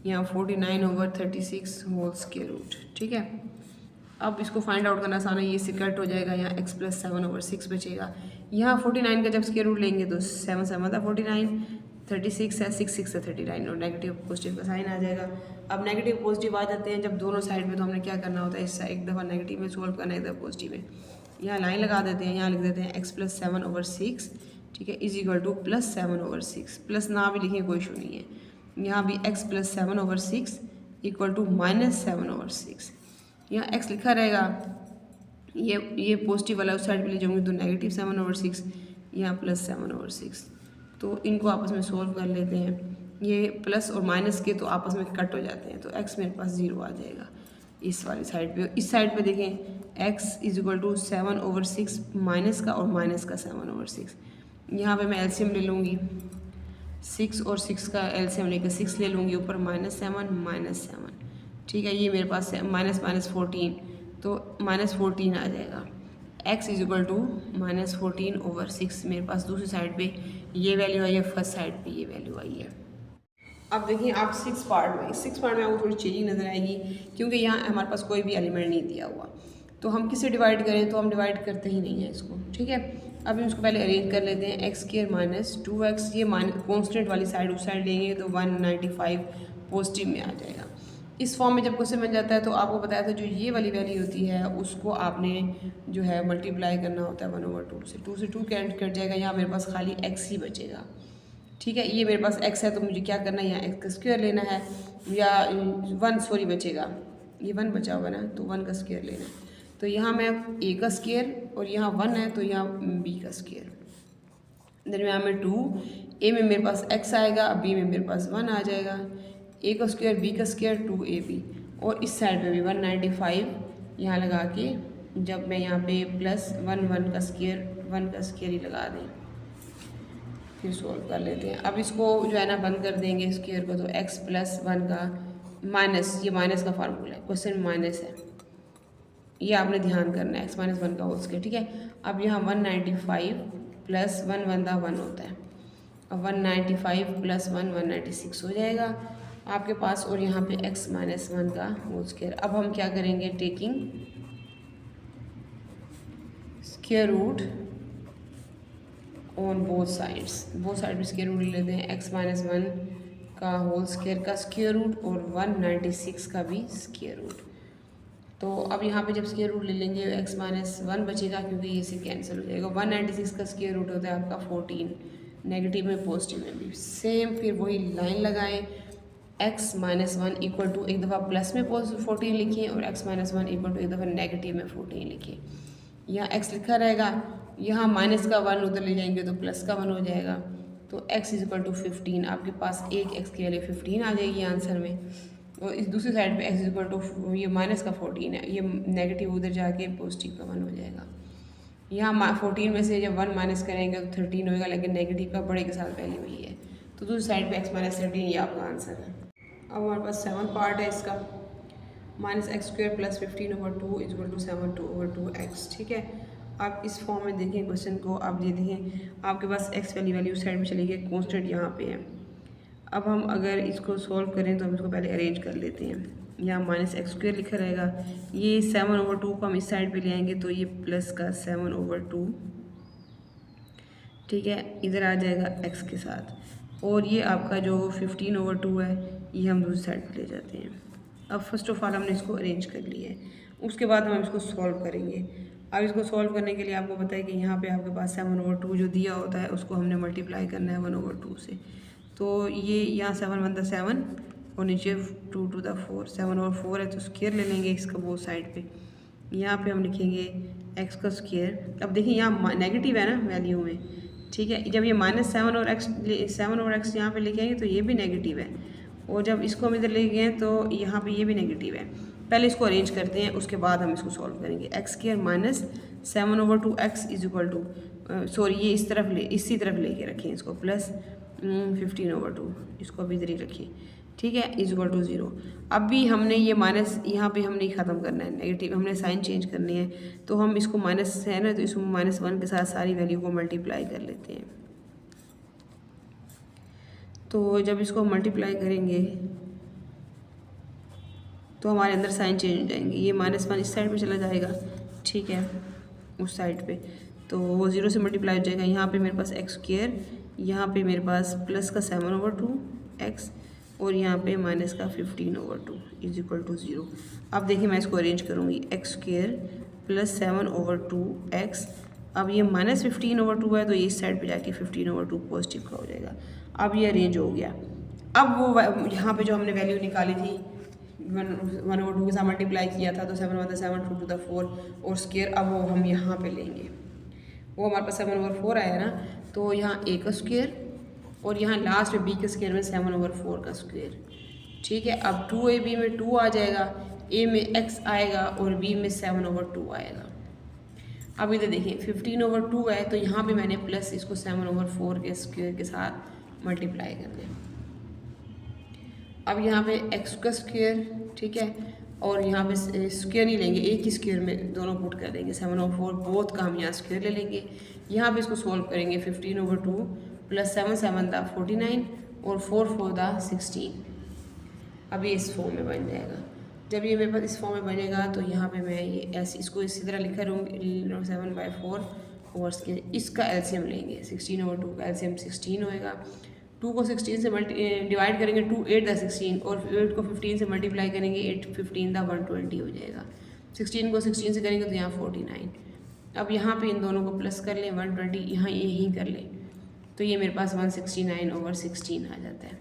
यहाँ 49/36 होल स्क्वायर रूट। ठीक है, अब इसको फाइंड आउट करना आसान है, ये से कट हो जाएगा, यहाँ x + 7/6 बचेगा। यहाँ 49 का जब स्क्वायर रूट लेंगे तो 7 7 था 49, 36 है, 6 6 है 39 और नेगेटिव पॉजिटिव का साइन आ जाएगा। अब नेगेटिव पॉजिटिव आ जाते हैं जब दोनों साइड में, तो हमने क्या करना होता है, इस एक दफ़ा नेगेटिव में सोल्व करना है, एक दफ़ा पॉजिटिव में। यहाँ लाइन लगा देते हैं, यहाँ लिख देते हैं x + 7/6, ठीक है, = +7/6। प्लस ना भी लिखें कोई इशू नहीं है, यहाँ भी x + 7/6 = -7/6। यहाँ x लिखा रहेगा, ये पॉजिटिव वाला उस साइड पे ले जाऊँगी तो -7/6, यहाँ +7/6। तो इनको आपस में सोल्व कर लेते हैं, ये प्लस और माइनस के तो आपस में कट हो जाते हैं, तो x मेरे पास 0 आ जाएगा इस वाली साइड पे। इस साइड पे देखें x = 7/6 माइनस का और माइनस का 7/6। यहाँ पे मैं एलसीएम ले लूँगी, 6 और 6 का एलसीएम लेकर 6 ले लूँगी, ऊपर -7 ठीक है, ये मेरे पास है -14, तो -14 आ जाएगा। x = -14/6 मेरे पास दूसरी साइड पे ये वैल्यू आई है, फर्स्ट साइड पे ये वैल्यू आई है। अब देखिए आप 6 पार्ट में आपको थोड़ी चेंजिंग नज़र आएगी क्योंकि यहाँ हमारे पास कोई भी एलिमेंट नहीं दिया हुआ, तो हम किससे डिवाइड करें, तो हम डिवाइड करते ही नहीं है इसको। ठीक है, अब हम इसको पहले अरेंज कर लेते हैं, x² - 2x, ये कॉन्स्टेंट वाली साइड उस साइड लेंगे तो 195 पॉजिटिव में आ जाएगा। इस फॉर्म में जब क्वेश्चन बन जाता है तो आपको बताया था जो ये वाली वैल्यू होती है उसको आपने जो है मल्टीप्लाई करना होता है 1/2 से। 2 से 2 कैंसिल कट जाएगा, यहाँ मेरे पास खाली x ही बचेगा। ठीक है, ये मेरे पास x है तो मुझे क्या करना है, यहाँ x का स्क्वायर लेना है, या 1 बचेगा, ये 1 बचा हुआ ना, तो 1 का स्क्वायर लेना है। तो यहाँ मैं a का स्क्वायर और यहाँ 1 है तो यहाँ b का स्क्वायर, दरमियान में 2, a में मेरे पास x आएगा, b में मेरे पास 1 आ जाएगा, a का स्क्वायर b का स्क्वायर 2ab, और इस साइड पे भी 195 यहाँ लगा के जब मैं यहाँ पे +1 का स्क्वायर ही लगा दें, फिर सोल्व कर लेते हैं। अब इसको जो है ना बंद कर देंगे स्क्वायर को, तो x + 1 का माइनस, ये माइनस का फार्मूला है, क्वेश्चन में माइनस है, ये आपने ध्यान करना है, x - 1 का होल स्क्वायर। ठीक है, अब यहाँ 195 + 1 1 दा 1 होता है, अब 195 + 1 196 हो जाएगा आपके पास, और यहाँ पे x - 1 का होल स्क्वायर। अब हम क्या करेंगे, taking square root on both side में स्क्वायर रूट ले लेते हैं, x - 1 का होल स्क्वायर का स्क्वायर रूट और 196 का भी स्क्वायर रूट। तो अब यहाँ पे जब स्क्वायर रूट ले लेंगे x - 1 बचेगा क्योंकि ये से कैंसिल हो जाएगा। 196 का स्क्वायर रूट होता है आपका 14, नेगेटिव में पॉजिटिव में भी सेम, फिर वही लाइन लगाएं, x - 1 = एक दफ़ा प्लस में 14 लिखें और x - 1 = एक दफ़ा नेगेटिव में 14 लिखें। यहाँ x लिखा रहेगा, यहाँ माइनस का 1 उधर ले जाएंगे तो प्लस का 1 हो जाएगा, तो x = 15, आपके पास एक x के लिए 15 आ जाएगी आंसर में। और इस दूसरी साइड पे x = ये माइनस का 14 है, ये नेगेटिव उधर जाके पॉजिटिव का 1 हो जाएगा। यहाँ 14 में से जब 1 माइनस करेंगे तो 13 होएगा, लेकिन नेगेटिव का बड़े के साथ पहले वही है, तो दूसरी साइड पे x - 13 ये आपका आंसर है। अब हमारे पास 7 पार्ट है इसका, -x² + 15/2 = 7/2x। ठीक है, आप इस फॉर्म में देखें क्वेश्चन को, आप ये देखें आपके पास x वाली वैल्यू साइड में चली गई, कॉन्स्टेंट यहाँ पे है। अब हम अगर इसको सॉल्व करें तो हम इसको पहले अरेंज कर लेते हैं, यहाँ -x² लिखा रहेगा, ये 7/2 को हम इस साइड पे ले आएंगे तो ये प्लस का 7/2, ठीक है, इधर आ जाएगा x के साथ, और ये आपका जो 15/2 है ये हम दूसरी साइड पे ले जाते हैं। अब फर्स्ट ऑफ ऑल हमने इसको अरेंज कर लिया है, उसके बाद हम इसको सॉल्व करेंगे। अब इसको सॉल्व करने के लिए आपको पता है कि यहाँ पे आपके पास 7/2 जो दिया होता है उसको हमने मल्टीप्लाई करना है 1/2 से, तो ये यहाँ 7 1 दा 7 और नीचे 2 2 दा 4, 7/4 है तो स्क्वायर ले लेंगे इसका बोथ साइड पे, यहाँ पे हम लिखेंगे एक्स का स्क्वायर। अब देखिए यहाँ नेगेटिव है ना वैल्यू में, ठीक है। जब ये -7 और एक्स यहाँ पे लिखेंगे तो ये भी नेगेटिव है, और जब इसको हम इधर ले गए तो यहाँ पे ये भी नेगेटिव है। पहले इसको अरेंज करते हैं, उसके बाद हम इसको सॉल्व करेंगे। X square -7/2x is equal to, sorry ये इसी तरफ लेके रखें इसको, प्लस 15/2, इसको अभी इधर ही रखिए, ठीक है, इज इक्वल टू 0। अब भी हमने ये माइनस यहाँ पे हमने ख़त्म करना है, नेगेटिव हमने साइन चेंज करनी है, तो हम इसको माइनस है ना, तो इसको -1 के साथ सारी वैल्यू को मल्टीप्लाई कर लेते हैं। तो जब इसको मल्टीप्लाई करेंगे तो हमारे अंदर साइन चेंज हो जाएंगे। ये -1 इस साइड पे चला जाएगा, ठीक है, उस साइड पे, तो वो 0 से मल्टीप्लाई हो जाएगा। यहाँ पे मेरे पास एक्स स्क्वायर, यहाँ पे मेरे पास प्लस का 7/2x, और यहाँ पे माइनस का 15/2 इज इक्वल टू 0। अब देखिए मैं इसको अरेंज करूँगी, एक्स स्क्वायर प्लस 7/2x। अब ये -15/2 है, तो ये इस साइड पे जाके 15/2 पॉजिटिव का हो जाएगा। अब ये अरेंज हो गया। अब वो यहाँ पे जो हमने वैल्यू निकाली थी 1/2 के साथ मल्टीप्लाई किया था, तो 7/7 2 to the 4 और स्क्वायर, अब वो हम यहाँ पे लेंगे। वो हमारे पास 7/4 आया ना, तो यहाँ a का स्क्वायर और यहाँ लास्ट में b के स्क्वायर में 7/4 का स्क्वायर, ठीक है। अब 2ab में 2 आ जाएगा, a में x आएगा और b में 7/2 आएगा। अब इधर देखिए 15/2 है, तो यहाँ पे मैंने प्लस इसको 7/4 के स्क्वायर के साथ मल्टीप्लाई कर दिया। अब यहाँ पे x का स्क्वायर, ठीक है, और यहाँ पे स्क्वायर नहीं लेंगे, एक ही स्क्वायर में दोनों पुट कर देंगे, 7/4 बोथ का हम यहाँ स्क्वायर ले लेंगे। यहाँ पे इसको सोल्व करेंगे, 15/2 प्लस 7 7 दा 49 और 4 4 दा 16। अब ये इस फॉर्म में बन जाएगा। जब ये मेरे पास इस फॉर्म में बनेगा तो यहाँ पे मैं ये ऐसे इसको इसी तरह लिखा रहूँगी 7/4 और इसका एलसीएम लेंगे, 16/2 का एलसीएम 16 होएगा। 2 को 16 से डिवाइड करेंगे, 2 8 दा 16, और 8 को 15 से मल्टीप्लाई करेंगे, 8 15 दा 120 हो जाएगा। 16 को 16 से करेंगे तो यहाँ 49। अब यहाँ पे इन दोनों को प्लस कर लें, 120 यहाँ यहीं कर लें, तो ये मेरे पास 169/16 आ जाता है,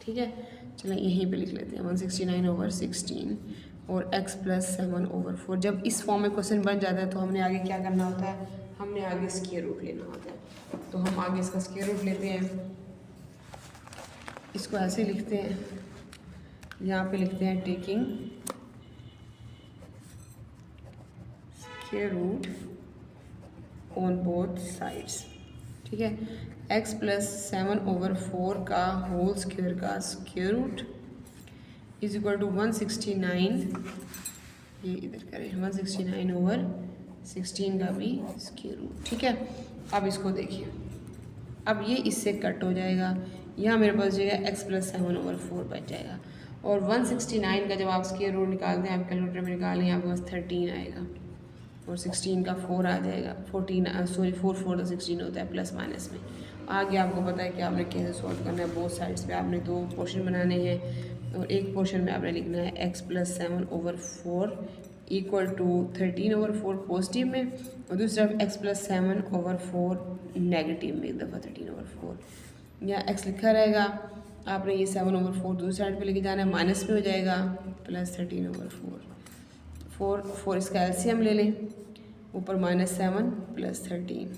ठीक है। चलें यहीं पे लिख लेते हैं 169/16 और x प्लस 7/4। जब इस फॉर्म में क्वेश्चन बन जाता है तो हमने आगे क्या करना होता है, हमने आगे स्क्वायर रूट लेना होता है। तो हम आगे इसका स्क्वायर रूट लेते हैं, इसको ऐसे लिखते हैं, यहाँ पे लिखते हैं taking square root on both sides, ठीक है। x प्लस 7/4 का होल स्क्वायर का square root is equal to 169, ये इधर करें 169/16 का भी स्क्वायर रूट, ठीक है। अब इसको देखिए, अब ये इससे कट हो जाएगा, यहाँ मेरे पास जो है x प्लस 7/4 बच जाएगा, और 169 का जब आप स्क्वायर रूट निकालते हैं, आप कैलकुलेटर में निकालें, आपके पास 13 आएगा, और 16 का 4 आ जाएगा, 4 4 तो 16 होता है प्लस माइनस में। आगे आपको पता है कि आपने कैसे सॉल्व करना है, बोथ साइड्स पे आपने 2 पोर्शन बनाने हैं, और एक पोर्शन में आपने लिखना है x plus 7/4 equal to 13/4 positive में, और दूसरी तरफ x प्लस 7/4 नेगेटिव में, एक दफ़ा 13/4 यहाँ x लिखा रहेगा, आपने ये 7/4 दूसरी साइड पे लेके जाना है, माइनस में हो जाएगा प्लस 13/4 4 इसका एलसीएम ले लें, ऊपर -7 प्लस 13।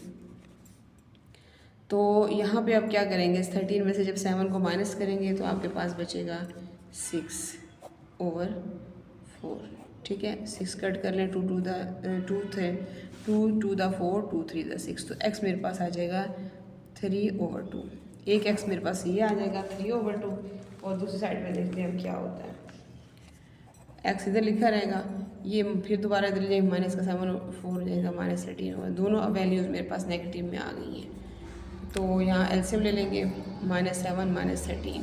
तो यहाँ पे आप क्या करेंगे, इस 13 में से जब 7 को माइनस करेंगे तो आपके पास बचेगा 6/4, ठीक है। 6 कट कर लें, 2 2 दा 2 दा 4 2 3 दा 6, तो x मेरे पास आ जाएगा 3/2। एक x मेरे पास ये आ जाएगा 3/2, और दूसरी साइड में देखते हैं हम क्या होता है। x इधर लिखा रहेगा, ये फिर दोबारा इधर जाएगा, माइनस का 7/4 हो जाएगा -13 होगा। दोनों अब वैल्यूज़ मेरे पास नेगेटिव में आ गई हैं, तो यहाँ एलसीएम ले लेंगे, -7 -13,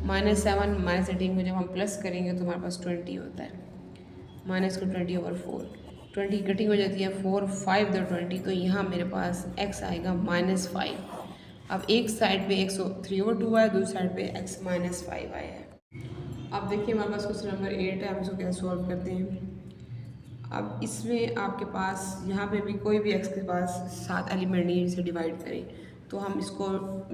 -7 -13 को जब हम प्लस करेंगे तो हमारे पास 20 होता है, माइनस को 20/4, 20 कटिंग हो जाती है, 4 5 द 20, तो यहाँ मेरे पास x आएगा -5। अब एक साइड पे 3/2 आया, दूसरी साइड पे x -5 आया है। अब देखिए हमारे पास क्वेश्चन नंबर 8 है, हम इसको कैसे सॉल्व करते हैं। अब इसमें आपके पास यहाँ पे भी कोई भी x के पास 7 एलिमेंट नहीं है जिसे डिवाइड करें, तो हम इसको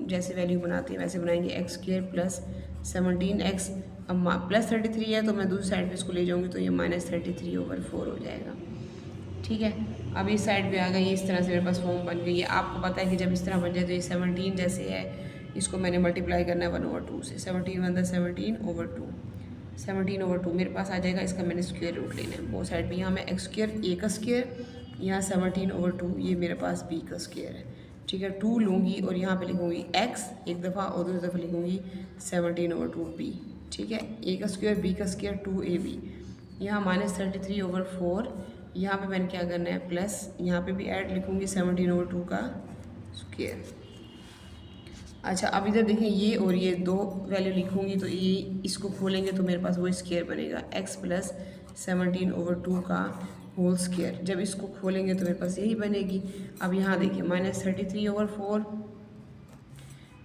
जैसे वैल्यू बनाते हैं वैसे बनाएंगे, एक्स स्क्वायर प्लस 17x, अब प्लस 33 है तो मैं दूसरी साइड पे इसको ले जाऊँगी तो ये -33/4 हो जाएगा। ठीक है। अब इस साइड पे आ गई, इस तरह से मेरे पास फॉर्म बन गई है। आपको पता है कि जब इस तरह बन जाए तो ये 17 जैसे है, इसको मैंने मल्टीप्लाई करना है 1/2 से। 17 बनता है 17/2, 17/2 मेरे पास आ जाएगा। इसका मैंने स्क्वायर रूट लेना है वो साइड पे। यहाँ मैं एक्स स्क्वायर, ए का स्क्वायर, यहाँ 17/2 ये मेरे पास बी का स्क्वायर है, ठीक है। 2 लूँगी और यहाँ पे लिखूँगी एक्स एक दफ़ा और दूसरी दफ़ा लिखूँगी 17/2 बी, ठीक है। ए का स्क्वायर, बी का स्क्वायर, 2ab, यहाँ -33/4, यहाँ पे मैंने क्या करना है प्लस, यहाँ पे भी ऐड लिखूँगी 17/2 का स्क्वायर। अच्छा, अब इधर देखें ये और ये दो वैल्यू लिखूँगी तो ये इसको खोलेंगे तो मेरे पास वो स्क्वायर बनेगा, x प्लस 17/2 का होल स्क्वायर। जब इसको खोलेंगे तो मेरे पास यही बनेगी। अब यहाँ देखिए -33/4,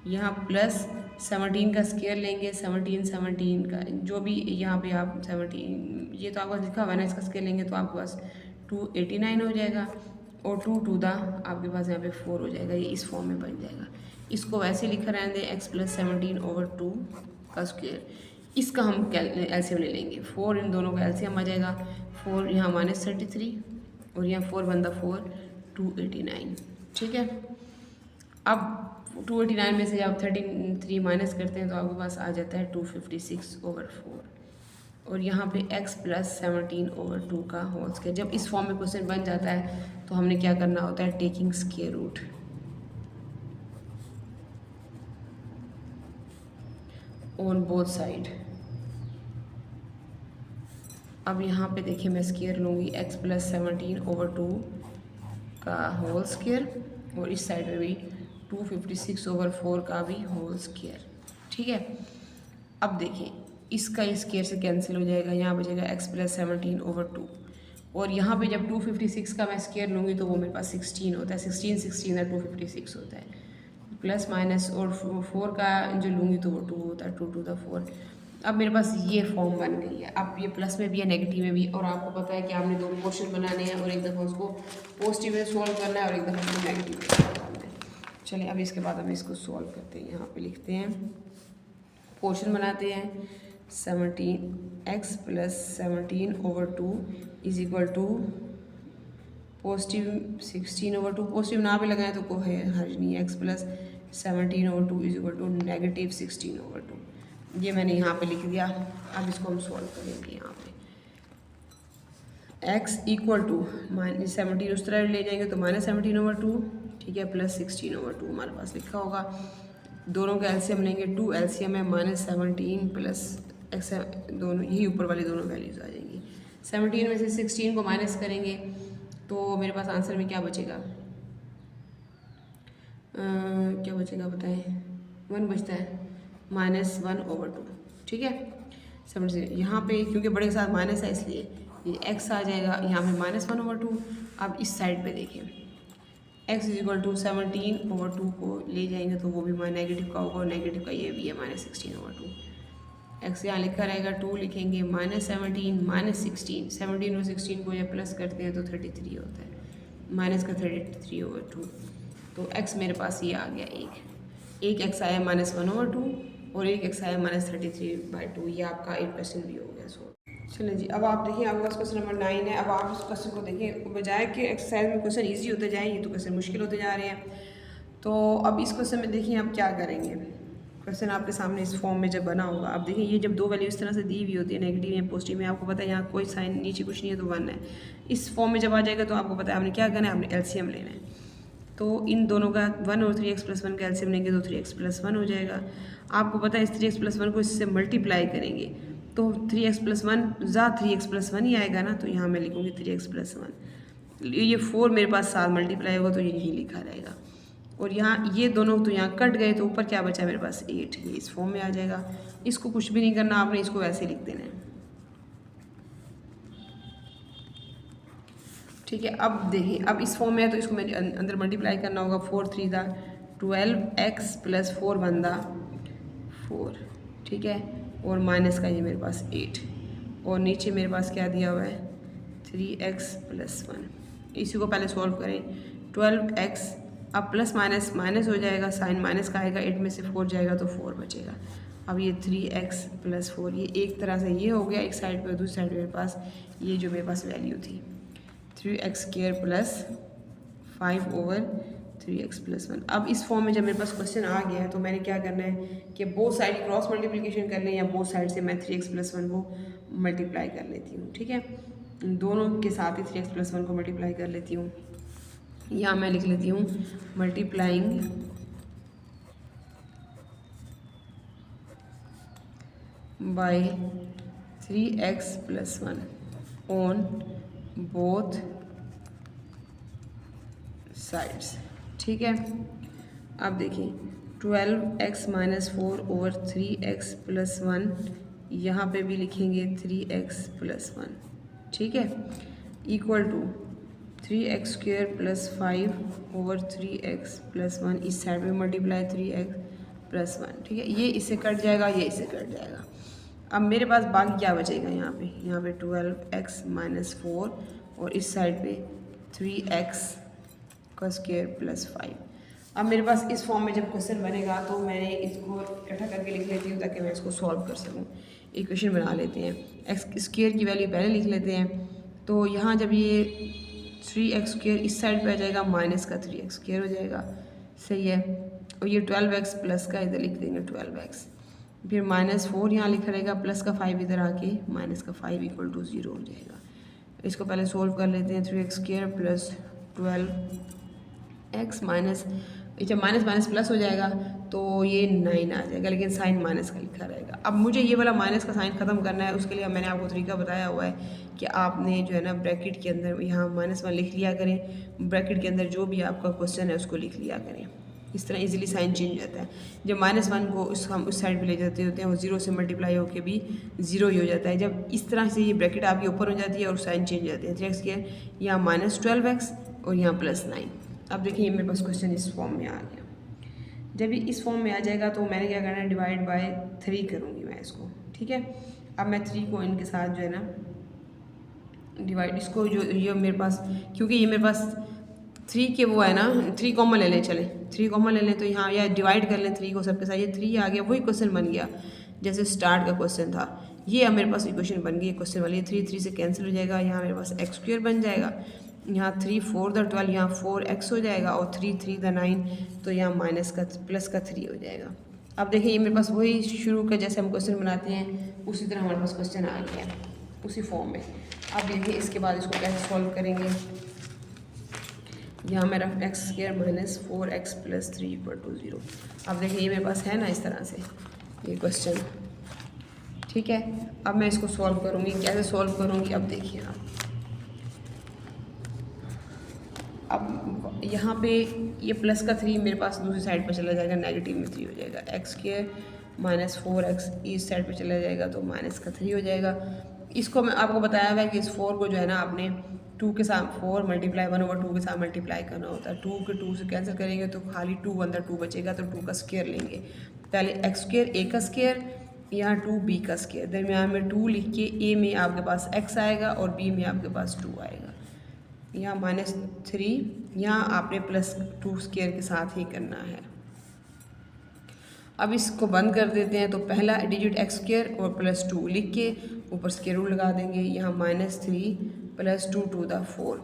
यहाँ प्लस 17 का स्क्वायर लेंगे, 17 का जो भी यहाँ पे आप 17, ये तो आपका लिखा हुआ है ना, इसका स्क्वायर लेंगे तो आपके पास 289 हो जाएगा और 2 टू दा आपके पास यहाँ पे 4 हो जाएगा। ये इस फॉर्म में बन जाएगा। इसको वैसे लिखा रहने दें, x प्लस 17/2 का स्क्वायर। इसका हम एलसीएम ले लेंगे, 4 इन दोनों का एलसीएम आ जाएगा। 4 यहाँ -33 और यहाँ 4 बनता 4, 289, ठीक है। अब 289 में से आप 33 माइनस करते हैं तो आपके पास आ जाता है 256/4 और यहाँ पे x प्लस 17/2 का होल स्क्वायर। जब इस फॉर्म में क्वेश्चन बन जाता है तो हमने क्या करना होता है, taking square root on both side. अब यहाँ पे देखिए मैं स्क्वायर लूँगी x प्लस 17/2 का होल स्क्वायर और इस साइड में भी 256/4 का भी होल स्क्वायर, ठीक है। अब देखिए इसका इस स्क्वायर से कैंसिल हो जाएगा, यहाँ बचेगा x प्लस 17/2 और यहाँ पे जब 256 का मैं स्क्वायर लूँगी तो वो मेरे पास 16 होता है, 16 है 256 होता है, प्लस माइनस और 4 का जो लूँगी तो वो 2 होता है, 2 टू द 4। अब मेरे पास ये फॉर्म बन गई है। अब ये प्लस में भी है, नेगेटिव में भी, और आपको पता है कि आपने दो पोर्शन बनाने हैं और एक दफ़ा उसको पॉजिटिव में सॉल्व करना है और एक दफ़ा उसको नेगेटिव में सॉल्व करना है। चलिए अब इसके बाद हम इसको सॉल्व करते हैं। यहाँ पे लिखते हैं, पोर्शन बनाते हैं, 17x plus 17/2 is equal to positive 16/2, positive ना भी लगाएं तो कोई हर्ज नहीं है, x plus 17/2 is equal to negative 16/2। ये मैंने यहाँ पे लिख दिया। अब इसको हम सॉल्व करेंगे। यहाँ पे x इक्वल टू -17 उस तरह ले जाएंगे तो -17/2, ठीक है, प्लस 16/2 हमारे पास लिखा होगा। दोनों का एलसीएम लेंगे, 2 एलसीएम है, -17 प्लस x, दोनों यही ऊपर वाली दोनों वैल्यूज आ जाएंगी। 17 में से 16 को माइनस करेंगे तो मेरे पास आंसर में क्या बचेगा, क्या बचेगा बताएं, 1 बचता है, -1/2, ठीक है। समझ गए। यहाँ पे क्योंकि बड़े के साथ माइनस है इसलिए ये x आ जाएगा, यहाँ पे -1/2। अब इस साइड पे देखें, x इज इक्वल टू 17/2 को ले जाएंगे तो वो भी नेगेटिव का होगा और नेगेटिव का ये भी है -16/2। x यहाँ लिखा रहेगा, 2 लिखेंगे, -17 -16, 17 और 16 को जब प्लस करते हैं तो 33 होता है, माइनस का 33/2। तो x मेरे पास ये आ गया, एक x आया -1/2 और एक x आया -33/2। ये आपका 8% भी हो गया। सो चलिए जी, अब आप देखिए आपके पास क्वेश्चन नंबर 9 है। अब आप इस क्वेश्चन को देखिए, बजाय कि एक्सरसाइज में क्वेश्चन इजी होते जाए ये तो क्वेश्चन मुश्किल होते जा रहे हैं। तो अब इस क्वेश्चन में देखिए आप क्या करेंगे। क्वेश्चन आपके सामने इस फॉर्म में जब बना होगा, अब देखिए ये जब दो वैल्यू इस तरह से दी हुई होती है, नेगेटिव या पॉजिटिव में, आपको पता है यहाँ कोई साइन नीचे कुछ नहीं है तो 1 है। इस फॉर्म में जब आ जाएगा तो आपको पता है आपने क्या करना है, आपने एलसीएम लेना है। तो इन दोनों का 1 और 3x प्लस 1 का एलसीएम लेंगे तो 3x प्लस 1 हो जाएगा। आपको पता है इस 3x प्लस 1 को इससे मल्टीप्लाई करेंगे तो 3x प्लस 1 3x प्लस 1 ही आएगा ना, तो यहाँ मैं लिखूँगी 3x प्लस 1। ये 4 मेरे पास साथ मल्टीप्लाई होगा तो यही लिखा रहेगा। और यहाँ ये दोनों तो यहाँ कट गए तो ऊपर क्या बचा मेरे पास 8, ये इस फॉर्म में आ जाएगा। इसको कुछ भी नहीं करना आपने, इसको वैसे लिख देना है, ठीक है। अब देखिए अब इस फॉर्म में है तो इसको मैंने अंदर मल्टीप्लाई करना होगा, 4 3 दा 12x प्लस 4 बनदा 4, ठीक है, और माइनस का ये मेरे पास 8 और नीचे मेरे पास क्या दिया हुआ है 3x प्लस 1। इसी को पहले सॉल्व करें, 12x अब प्लस माइनस माइनस हो जाएगा, साइन माइनस का आएगा, 8 में से 4 जाएगा तो 4 बचेगा। अब ये 3x प्लस 4 ये एक तरह से ये हो गया एक साइड पे, दूसरी साइड मेरे पास ये जो मेरे पास वैल्यू थी 3x² प्लस 5/3x+1। अब इस फॉर्म में जब मेरे पास क्वेश्चन आ गया है तो मैंने क्या करना है कि बोथ साइड क्रॉस मल्टीप्लिकेशन कर लें या बोथ साइड से मैं 3x+1 को मल्टीप्लाई कर लेती हूँ। ठीक है, दोनों के साथ ही 3x+1 को मल्टीप्लाई कर लेती हूँ। यहाँ मैं लिख लेती हूँ multiplying by 3x+1 on both sides. ठीक है, अब देखिए 12x-4/3x+1, यहाँ पे भी लिखेंगे 3x+1। ठीक है, equal to 3x² plus 5/3x+1, इस साइड में मल्टीप्लाई 3x+1। ठीक है, ये इससे कट जाएगा, ये इससे कट जाएगा। अब मेरे पास बाकी क्या बचेगा यहाँ पे 12x-4 और इस साइड पे 3x² प्लस 5। अब मेरे पास इस फॉर्म में जब क्वेश्चन बनेगा तो मैं इसको इकट्ठा करके लिख लेती हूँ ताकि मैं इसको सॉल्व कर सकूँ। इक्वेशन बना लेते हैं, x² की वैल्यू पहले लिख लेते हैं। तो यहाँ जब ये 3x² इस साइड पे आ जाएगा, माइनस का 3x² हो जाएगा। सही है, और ये 12x प्लस का इधर लिख देंगे 12x, फिर -4 यहाँ लिखा रहेगा, प्लस का 5 इधर आके माइनस का 5 = 0 हो जाएगा। इसको पहले सोल्व कर लेते हैं। 3x² प्लस 12x माइनस, जब माइनस माइनस प्लस हो जाएगा तो ये 9 आ जाएगा, लेकिन साइन माइनस का लिखा रहेगा। अब मुझे ये वाला माइनस का साइन ख़त्म करना है, उसके लिए मैंने आपको तरीका बताया हुआ है कि आपने जो है ना ब्रैकेट के अंदर यहाँ -1 लिख लिया करें, ब्रैकेट के अंदर जो भी आपका क्वेश्चन है उसको लिख लिया करें। इस तरह इजीली साइन चेंज हो जाता है। जब -1 को हम उस साइड पे ले जाते होते हैं वो 0 से मल्टीप्लाई होकर भी 0 ही हो जाता है। जब इस तरह से ये ब्रैकेट आपके ऊपर हो जाती है और साइन चेंज हो जाते हैं। 3x² यहाँ -12x और यहाँ +9। अब देखिए ये मेरे पास क्वेश्चन इस फॉर्म में आ गया। जब ये इस फॉर्म में आ जाएगा तो मैंने क्या करना है, डिवाइड बाय 3 करूँगी मैं इसको। ठीक है, अब मैं 3 को इनके साथ जो है ना डिवाइड, इसको जो ये मेरे पास, क्योंकि ये मेरे पास 3 के वो है ना, 3 कॉमन ले लें, चले 3 कॉमन ले लें तो यहाँ या डिवाइड कर लें 3 को सबके साथ। ये 3 आ गया, वही क्वेश्चन बन गया जैसे स्टार्ट का क्वेश्चन था। ये अब मेरे पास इक्वेशन बन गई क्वेश्चन वाली। 3 से कैंसिल हो जाएगा, यहाँ मेरे पास x² बन जाएगा, यहाँ 3 4 × 12, यहाँ 4x हो जाएगा, और 3 3 × 9, तो यहाँ माइनस का प्लस का 3 हो जाएगा। अब देखिए ये मेरे पास वही शुरू का जैसे हम क्वेश्चन बनाते हैं उसी तरह हमारे पास क्वेश्चन आ गया है उसी फॉर्म में। अब देखिए इसके बाद इसको कैसे सॉल्व करेंगे। यहाँ मेरा x² - 4x + 3 = 0। अब देखिए ये मेरे पास है ना इस तरह से ये क्वेश्चन। ठीक है, अब मैं इसको सॉल्व करूँगी, कैसे सॉल्व करूँगी अब देखिए आप। अब यहाँ पे ये प्लस का 3 मेरे पास दूसरी साइड पर चला जाएगा, नेगेटिव में 3 हो जाएगा। x² - 4x इस साइड पे चला जाएगा तो माइनस का 3 हो जाएगा। इसको मैं आपको बताया हुआ है कि इस 4 को जो है ना आपने 2 के साथ 4 × 1/2 के साथ मल्टीप्लाई करना होता है। 2 के 2 से कैंसिल करेंगे तो खाली 2 अंदर 2 बचेगा, तो 2 का स्क्वायर लेंगे। पहले x² a का स्क्वायर, यहाँ 2 b का स्क्वायर, दरमियान में 2 लिख के a में आपके पास x आएगा और b में आपके पास 2 आएगा। यहाँ -3, यहाँ आपने +2 स्क्वायर के साथ ही करना है। अब इसको बंद कर देते हैं, तो पहला डिजिट x² और +2 लिख के ऊपर स्क्वायर रूट लगा देंगे। यहाँ -3 + 2 × 4,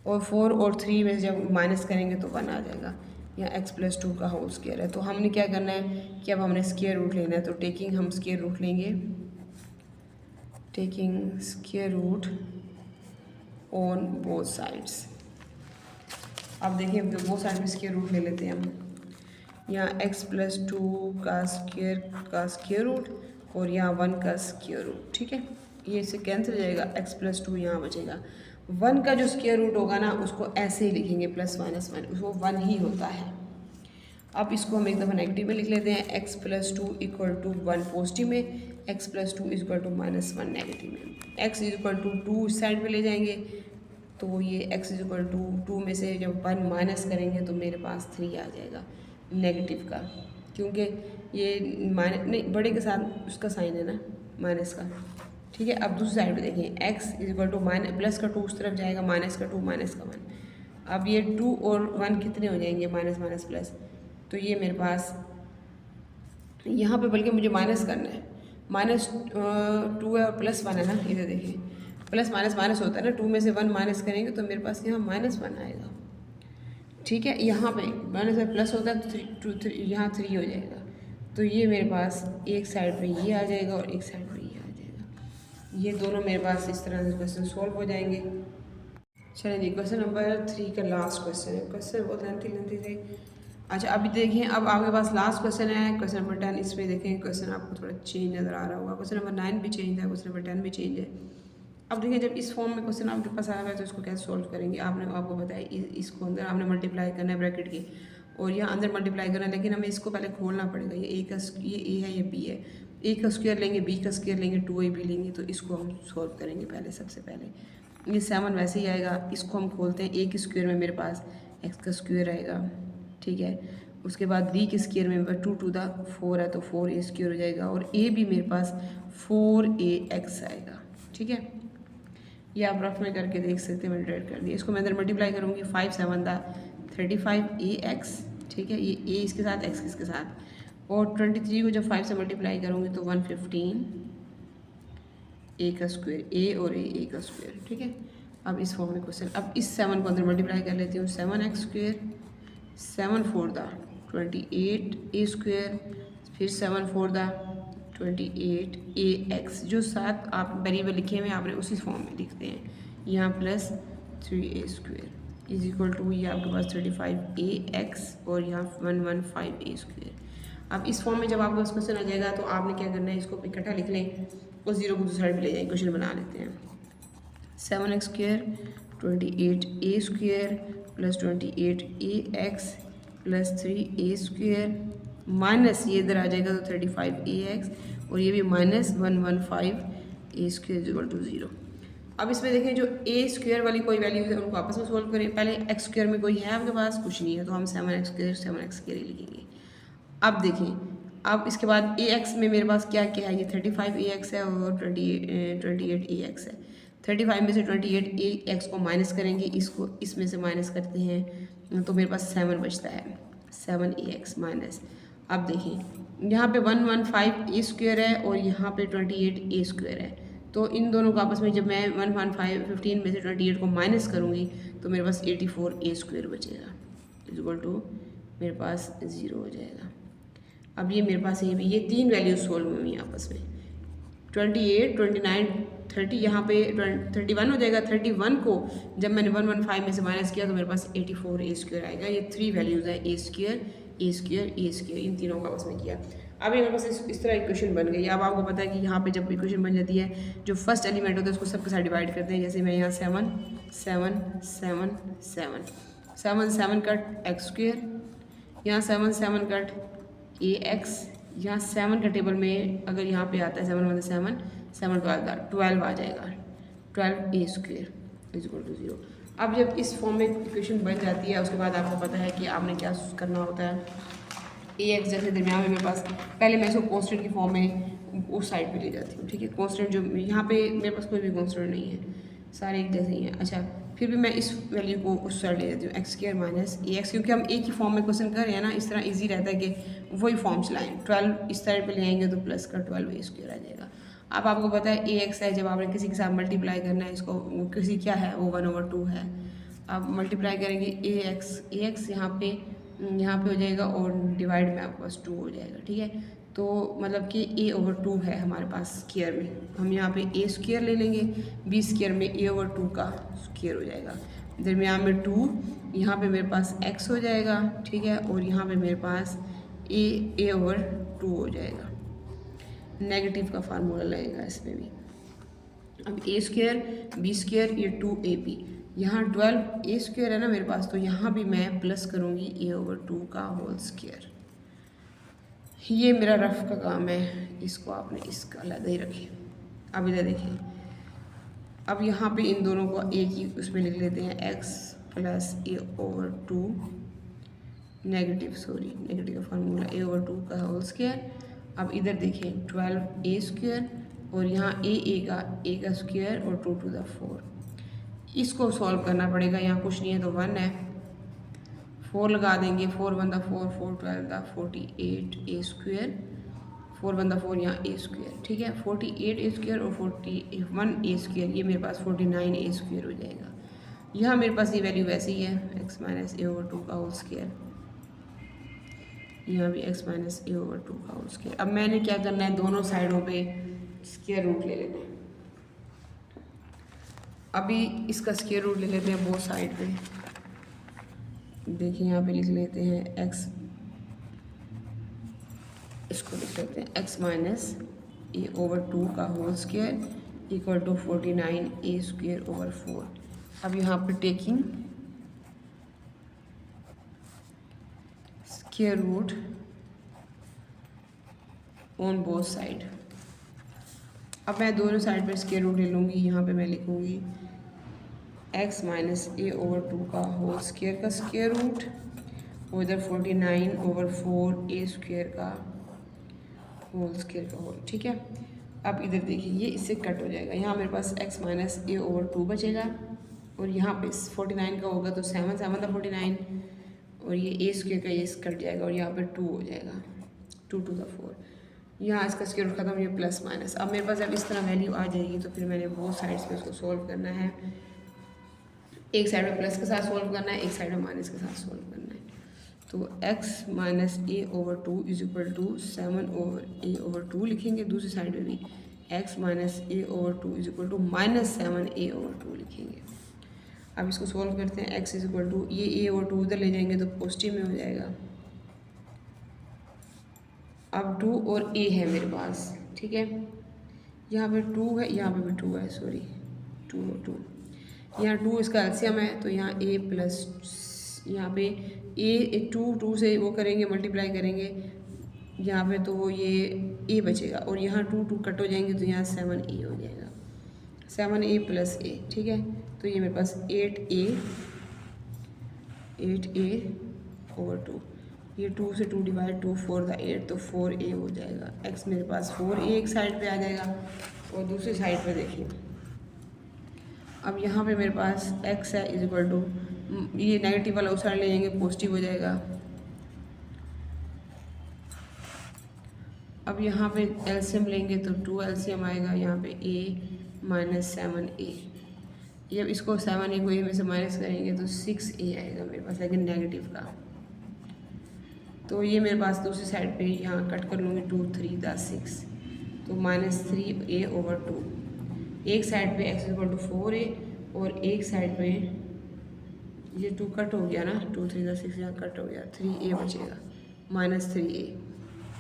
और 4 और 3 में जब माइनस करेंगे तो 1 आ जाएगा। यहाँ x + 2 का होल स्क्वायर है। तो हमने क्या करना है कि अब हमने स्क्वायर रूट लेना है, तो टेकिंग हम स्क्वायर रूट लेंगे, taking square root on both sides. अब देखिए बोथ साइड में स्क्वायर रूट ले लेते हैं हम। यहाँ x + 2 का स्क्वायर रूट और यहाँ 1 का स्क्वायर रूट। ठीक है, ये इससे कैंसिल हो जाएगा, x + 2 यहाँ बचेगा। 1 का जो स्क्वायर रूट होगा ना उसको ऐसे ही लिखेंगे +-1, उसको 1 ही होता है। अब इसको हम एक दफ़ा नेगेटिव में लिख लेते हैं, x + 2 = 1 पॉजिटिव में, x + 2 = -1 नेगेटिव में। x = 2 इस साइड पे ले जाएंगे तो ये x = 2 में से जब 1 माइनस करेंगे तो मेरे पास 3 आ जाएगा नेगेटिव का, क्योंकि ये माइनस नहीं बड़े के साथ उसका साइन है ना माइनस का। ठीक है, अब दूसरी साइड पे देखिए x = प्लस का 2 उस तरफ जाएगा, माइनस का 2 माइनस का 1। अब ये 2 और 1 कितने हो जाएंगे, माइनस माइनस प्लस, तो ये मेरे पास यहाँ पे बल्कि मुझे माइनस करना है, -2 है और +1 है ना, इधर देखिए प्लस माइनस माइनस होता है ना, 2 में से 1 माइनस करेंगे तो मेरे पास यहाँ -1 आएगा। ठीक है, यहाँ पे माइनस में प्लस होता है तो 3 यहाँ 3 हो जाएगा। तो ये मेरे पास एक साइड पे ये आ जाएगा और एक साइड पे ये आ जाएगा। ये दोनों मेरे पास इस तरह से क्वेश्चन सॉल्व हो जाएंगे। चलिए जी, क्वेश्चन नंबर 3 का लास्ट क्वेश्चन है। क्वेश्चन बहुत लेंथी थे। अच्छा, अभी देखिए, अब आपके पास लास्ट क्वेश्चन है, क्वेश्चन नंबर 10। इसमें देखें क्वेश्चन आपको थोड़ा चेंज नज़र आ रहा होगा। क्वेश्चन नंबर 9 भी चेंज है, क्वेश्चन नंबर 10 भी चेंज है। अब देखिए, जब इस फॉर्म में क्वेश्चन आपके पास आया है तो इसको कैसे सॉल्व करेंगे। आपको बताया इसको अंदर आपने मल्टीप्लाई करना है ब्रैकेट के, और यहाँ अंदर मल्टीप्लाई करना है, लेकिन हमें इसको पहले खोलना पड़ेगा। ये ए है, ये बी है। ए का स्क्वायर लेंगे, बी का स्क्वायर लेंगे, 2ab लेंगे, तो इसको हम सॉल्व करेंगे पहले। सबसे पहले ये 7 वैसे ही आएगा। इसको हम खोलते हैं। ए के स्क्वायर में मेरे पास एक्स का स्क्वायर आएगा, ठीक है। उसके बाद बी के स्क्वायर में 2 टू द 4 है तो 4a स्क्वायर हो जाएगा, और ए भी मेरे पास 4ax आएगा, ठीक है। ये आप रफ में करके देख सकते हैं, मैंने डिवाइड कर दिया। इसको मैं अंदर मल्टीप्लाई करूँगी, 5 7 35ax, ठीक है। ये a इसके साथ, x इसके साथ, और 23 को जब 5 से मल्टीप्लाई करूँगी तो 115 a का स्क्वायर, a और a का स्क्वायर, ठीक है। अब इस फॉर्म में क्वेश्चन, अब इस 7 को अंदर मल्टीप्लाई कर लेती हूँ। 7x square, 7 4 the 28a square, फिर 7 4 द 28ax। जो 7 आप वेरिएबल लिखे हुए हैं आपने उसी फॉर्म में लिखते हैं, यहाँ plus 3a square is equal to, ये आपके पास 35ax और यहाँ 115a स्क्वायर। अब इस फॉर्म में जब आपको क्वेश्चन आ जाएगा तो आपने क्या करना है, इसको इकट्ठा लिख लें और 0 को दूसरी साइड में ले जाएंगे। क्वेश्चन बना लेते हैं। 7x square 28a square plus 28ax plus 3a square minus ये इधर आ जाएगा तो 35ax, और ये भी minus 115a square equal to 0। अब इसमें देखें, जो a स्क्वायर वाली कोई वैल्यू है उनको आपस में सोल्व करें। पहले x स्क्वायर में कोई है आपके पास, कुछ नहीं है, तो हम 7x स्क्वायर ही लिखेंगे। अब देखें, अब इसके बाद ax में मेरे पास क्या क्या है, ये 35ax है और 28ax है। 35 में से 28ax को माइनस करेंगे, इसको इसमें से माइनस करते हैं तो मेरे पास 7 बचता है, 7ax माइनस। अब देखें, यहाँ पे 115a स्क्वायर है और यहाँ पे 28a स्क्वायर है, तो इन दोनों को आपस में जब मैं 15 में से 28 को माइनस करूँगी तो मेरे पास 84a स्क्वायर बचेगा, इक्वल टू मेरे पास 0 हो जाएगा। अब ये मेरे पास ये 3 वैल्यूज सोल्व हुई हैं आपस में, 28, 29, 30, यहाँ पे 31 हो जाएगा। 31 को जब मैंने 115 में से माइनस किया तो मेरे पास 84a स्क्वायर आएगा। ये 3 वैल्यूज़ हैं, a square, a square, a square, इन तीनों का आपस में किया। अब ये मेरे पास इस तरह इक्वेशन बन गई। अब आपको पता है कि यहाँ पे जब इक्वेशन बन जाती है, जो फर्स्ट एलिमेंट होता है उसको सबके साथ डिवाइड करते हैं। जैसे मैं यहाँ 7 7 7 7 7 7 कट एक्स स्क्वायर, यहाँ 7 7 कट ax, यहाँ 7 का टेबल में अगर यहाँ पे आता है 7 1 7 7 12 आ जाएगा, 12a square is equal to 0। अब जब इस फॉर्म में इक्वेशन बन जाती है उसके बाद आपको पता है कि आपने क्या करना होता है। ax जैसे दरमियान में मेरे पास, पहले मैं इसको कॉन्स्टेंट की फॉर्म में उस साइड पे ले जाती हूँ, ठीक है। कॉन्स्टेंट जो यहाँ पे मेरे पास कोई भी कॉन्स्टेंट नहीं है, सारे एक जैसे ही हैं। अच्छा, फिर भी मैं इस वैल्यू को उस साइड ले जाती हूँ, एक्स स्क्वायर माइनस ax, क्योंकि हम एक ही फॉर्म में क्वेश्चन कर रहे हैं ना, इस तरह ईजी रहता है कि वही फॉर्म चलाएँ। 12 इस साइड पे ले आएंगे तो प्लस का 12a स्क्वायर आ जाएगा। अब आपको पता है ax है, जब आपने किसी के साथ मल्टीप्लाई करना है, इसको किसी क्या है वो 1/2 है। आप मल्टीप्लाई करेंगे ax यहाँ पे हो जाएगा और डिवाइड में आपके पास 2 हो जाएगा, ठीक है। तो मतलब कि a/2 है हमारे पास स्क्वायर में, हम यहाँ पे a स्क्वायर ले लेंगे, b स्क्वायर में a/2 का स्क्वायर हो जाएगा। दरमियान में 2, यहाँ पे मेरे पास x हो जाएगा, ठीक है, और यहाँ पे मेरे पास a/2 हो जाएगा। नेगेटिव का फार्मूला लगेगा इसमें भी। अब a स्क्वायर b स्क्वायर, ये 2ab, यहाँ 12a स्क्वायर है ना मेरे पास, तो यहाँ भी मैं प्लस करूँगी a/2 का होल स्क्वायर। ये मेरा रफ का काम है, इसको आपने इसका अलग ही रखें। अब इधर देखिए, अब यहाँ पे इन दोनों को एक ही उसमें लिख लेते हैं, x प्लस a/2 नेगेटिव का फार्मूला a/2 का होल स्क्वायर। अब इधर देखें 12a स्क्वायर और यहाँ a का स्क्वायर और 2 टू द 4, इसको सॉल्व करना पड़ेगा। यहाँ कुछ नहीं है तो 1 है, 4 लगा देंगे, 4 1 the 4 4 12 the 48a square, 4 one 4 यहाँ ए स्क्वायर, ठीक है। 48 ए स्क्वायर और 41 ए स्क्वायर, ये मेरे पास 49 ए स्क्वायर हो जाएगा। यहाँ मेरे पास ये वैल्यू वैसी ही है, x माइनस ए ओवर 2 का होल स्क्वायर, यहाँ भी x माइनस ए ओवर 2 का होल स्क्वायर। अब मैंने क्या करना है, दोनों साइडों पे स्क्वायर रूट ले लेना है। अभी इसका स्क्वायर रूट ले लेते हैं बोथ साइड पे। देखिए यहाँ पे लिख लेते हैं x, इसको लिख लेते हैं x माइनस ए ओवर 2 का whole square equal to 49 A square over 4। अब यहाँ पे taking square root on both side. अब मैं दोनों साइड पर स्क्वायर रूट ले लूँगी। यहाँ पे मैं लिखूँगी x माइनस ए ओवर 2 का होल स्क्वायर का स्क्वायर रूट और इधर 49 ओवर 4 ए स्क्वायर का होल स्क्वायर का होल, ठीक है। अब इधर देखिए ये इससे कट हो जाएगा, यहाँ मेरे पास x माइनस ए ओवर 2 बचेगा और यहाँ पे 49 का होगा तो 7 7 था 49 और ये ए स्क्वायर का ये कट जाएगा और यहाँ पे 2 हो जाएगा, 2 2 4। यहाँ इसका स्क्वायर रूट खत्म, ये प्लस माइनस। अब मेरे पास जब इस तरह वैल्यू आ जाएगी तो फिर मैंने वो साइड्स पे उसको सॉल्व करना है। एक साइड में प्लस के साथ सॉल्व करना है, एक साइड में माइनस के साथ सॉल्व करना है। तो x minus A over 2 is equal to 7 over A over 2 लिखेंगे। दूसरी साइड में भी x minus A over 2 is equal to minus 7 A over 2 लिखेंगे। अब इसको सॉल्व करते हैं। x इज इक्वल टू ये ए ओवर 2 उधर ले जाएंगे तो पॉजिटिव में हो जाएगा। अब 2 और a है मेरे पास, ठीक है। यहाँ पे 2 है, यहाँ पे भी 2 है, सॉरी 2 और 2, यहाँ 2 इसका एलसीएम है तो यहाँ a प्लस यहाँ पे a 2 से वो करेंगे मल्टीप्लाई करेंगे यहाँ पे तो वो ये a बचेगा और यहाँ 2 2 कट हो जाएंगे तो यहाँ 7a हो जाएगा, 7a प्लस a, ठीक है। तो ये मेरे पास 8a ओवर 2, ये 2 से 2 डिवाइड 2 4 द 8 तो 4a हो जाएगा। x मेरे पास 4a एक साइड पे आ जाएगा और दूसरी साइड पे देखिए अब यहाँ पे मेरे पास x है इज इक्वल टू ये नेगेटिव वाला उस साइड ले जाएंगे पॉजिटिव हो जाएगा। अब यहाँ पे एलसीएम लेंगे तो 2 एलसीएम आएगा, यहाँ पे a माइनस 7a। जब इसको 7a को a में से माइनस करेंगे तो 6a आएगा मेरे पास, लेकिन नेगेटिव का। तो ये मेरे पास दूसरी साइड पे यहाँ कट कर लूँगी 2 3 द 6 तो माइनस 3a ओवर 2। एक साइड पे x इक्वल टू 4a और एक साइड पे ये 2 कट हो गया ना, 2 3 द 6 यहाँ कट हो गया, 3a बचेगा माइनस 3a।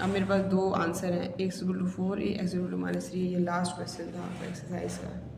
अब मेरे पास दो आंसर हैं, x equal to 4a, x equal to minus 3a। ये लास्ट क्वेश्चन था एक्सरसाइज का।